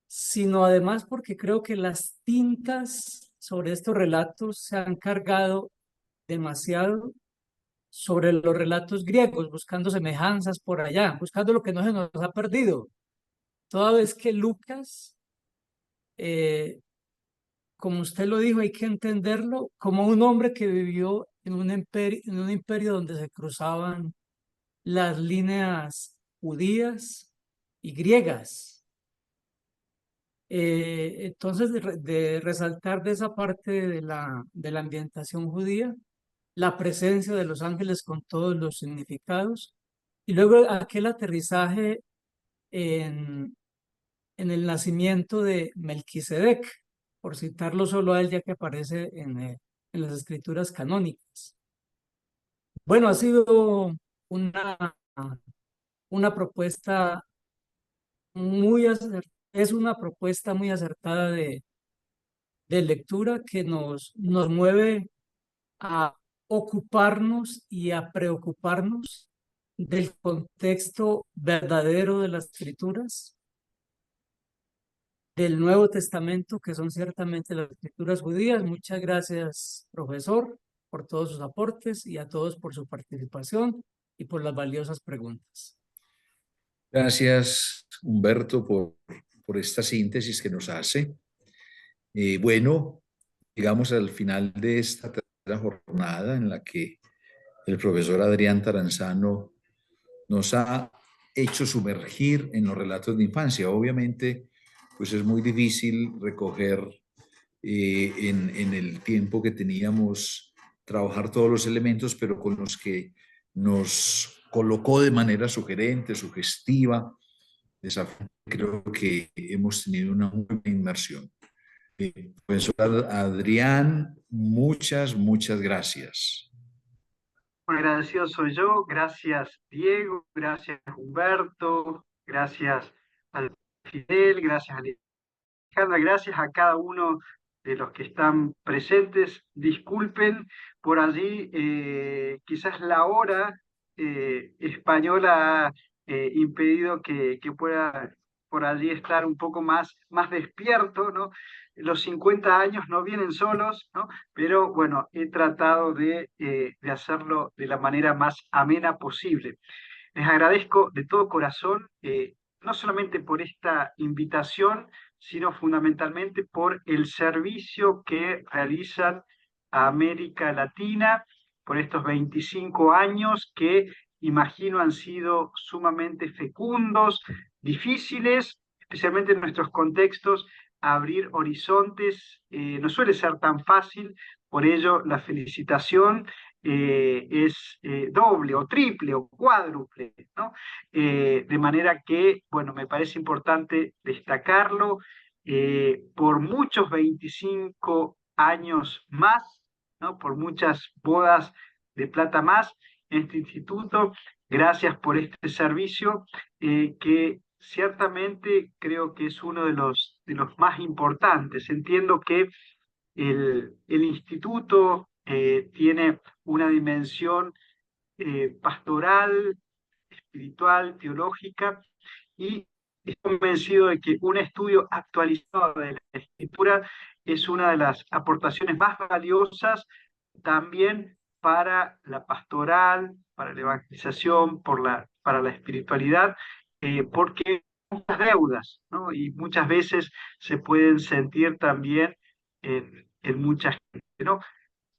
sino además porque creo que las tintas sobre estos relatos se han cargado demasiado sobre los relatos griegos, buscando semejanzas por allá, buscando lo que no se nos ha perdido. Toda vez que Lucas como usted lo dijo, hay que entenderlo como un hombre que vivió en un imperio donde se cruzaban las líneas judías y griegas. Entonces, de resaltar de esa parte de la ambientación judía, la presencia de los ángeles con todos los significados, y luego aquel aterrizaje en el nacimiento de Melquisedec, por citarlo solo a él, ya que aparece en las escrituras canónicas. Bueno, ha sido una, una propuesta es una propuesta muy acertada de lectura que nos mueve a ocuparnos y a preocuparnos del contexto verdadero de las escrituras, del Nuevo Testamento, que son ciertamente las escrituras judías. Muchas gracias, profesor, por todos sus aportes y a todos por su participación y por las valiosas preguntas. Gracias, Humberto, por esta síntesis que nos hace. Bueno, llegamos al final de esta tercera jornada en la que el profesor Adrián Taranzano nos ha hecho sumergir en los relatos de infancia. Obviamente, pues es muy difícil recoger en el tiempo que teníamos, trabajar todos los elementos, pero con los que nos colocó de manera sugerente, sugestiva, creo que hemos tenido una muy buena inmersión. Profesor Adrián, muchas gracias. Muy agradecido soy yo, gracias Diego, gracias Humberto, gracias al Fidel, gracias a Alejandra, gracias a cada uno de los que están presentes. Disculpen por allí, quizás la hora española ha impedido que pueda por allí estar un poco más despierto, ¿no? Los 50 años no vienen solos, ¿no? Pero bueno, he tratado de hacerlo de la manera más amena posible. Les agradezco de todo corazón, no solamente por esta invitación, sino fundamentalmente por el servicio que realizan a América Latina, por estos 25 años que imagino han sido sumamente fecundos, difíciles, especialmente en nuestros contextos. Abrir horizontes no suele ser tan fácil, por ello la felicitación es doble o triple o cuádruple, ¿no? De manera que, bueno, me parece importante destacarlo por muchos 25 años más, ¿no? Por muchas bodas de plata más en este instituto. Gracias por este servicio que ciertamente creo que es uno de los más importantes. Entiendo que el instituto tiene una dimensión pastoral, espiritual, teológica, y estoy convencido de que un estudio actualizado de la escritura es una de las aportaciones más valiosas también para la pastoral, para la evangelización, para la espiritualidad, porque hay muchas deudas, ¿no? Y muchas veces se pueden sentir también en mucha gente, ¿no?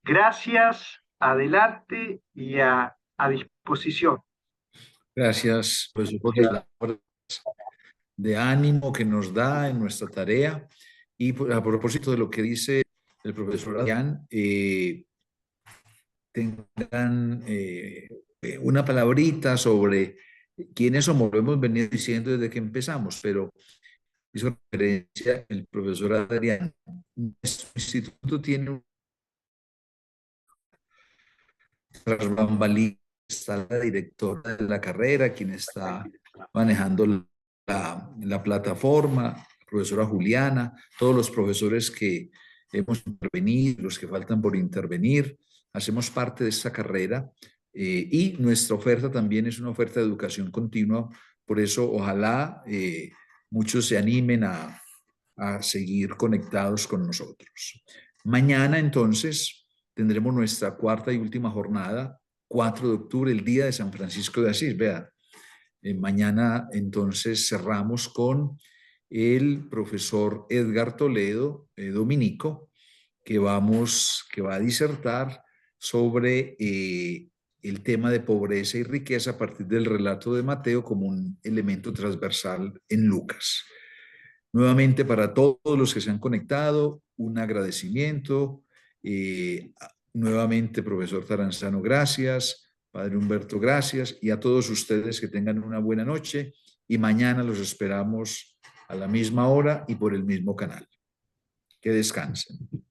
Gracias, adelante y a disposición. Gracias, profesor, por las palabras de ánimo que nos da en nuestra tarea. Y a propósito de lo que dice el profesor Adrián, tengan una palabrita sobre quiénes somos. Lo hemos venido diciendo desde que empezamos, pero hizo referencia el profesor Adrián. Nuestro instituto tiene tras bambalinas, está la directora de la carrera, quien está manejando la plataforma, la profesora Juliana, todos los profesores que hemos intervenido, los que faltan por intervenir, hacemos parte de esta carrera y nuestra oferta también es una oferta de educación continua, por eso ojalá muchos se animen a seguir conectados con nosotros. Mañana entonces tendremos nuestra cuarta y última jornada, 4 de octubre, el día de San Francisco de Asís. Vea, mañana entonces cerramos con el profesor Edgar Toledo, dominico, que va a disertar sobre el tema de pobreza y riqueza a partir del relato de Mateo como un elemento transversal en Lucas. Nuevamente, para todos los que se han conectado, un agradecimiento. Nuevamente, profesor Taranzano, gracias. Padre Humberto, gracias. Y a todos ustedes que tengan una buena noche. Y mañana los esperamos a la misma hora y por el mismo canal. Que descansen.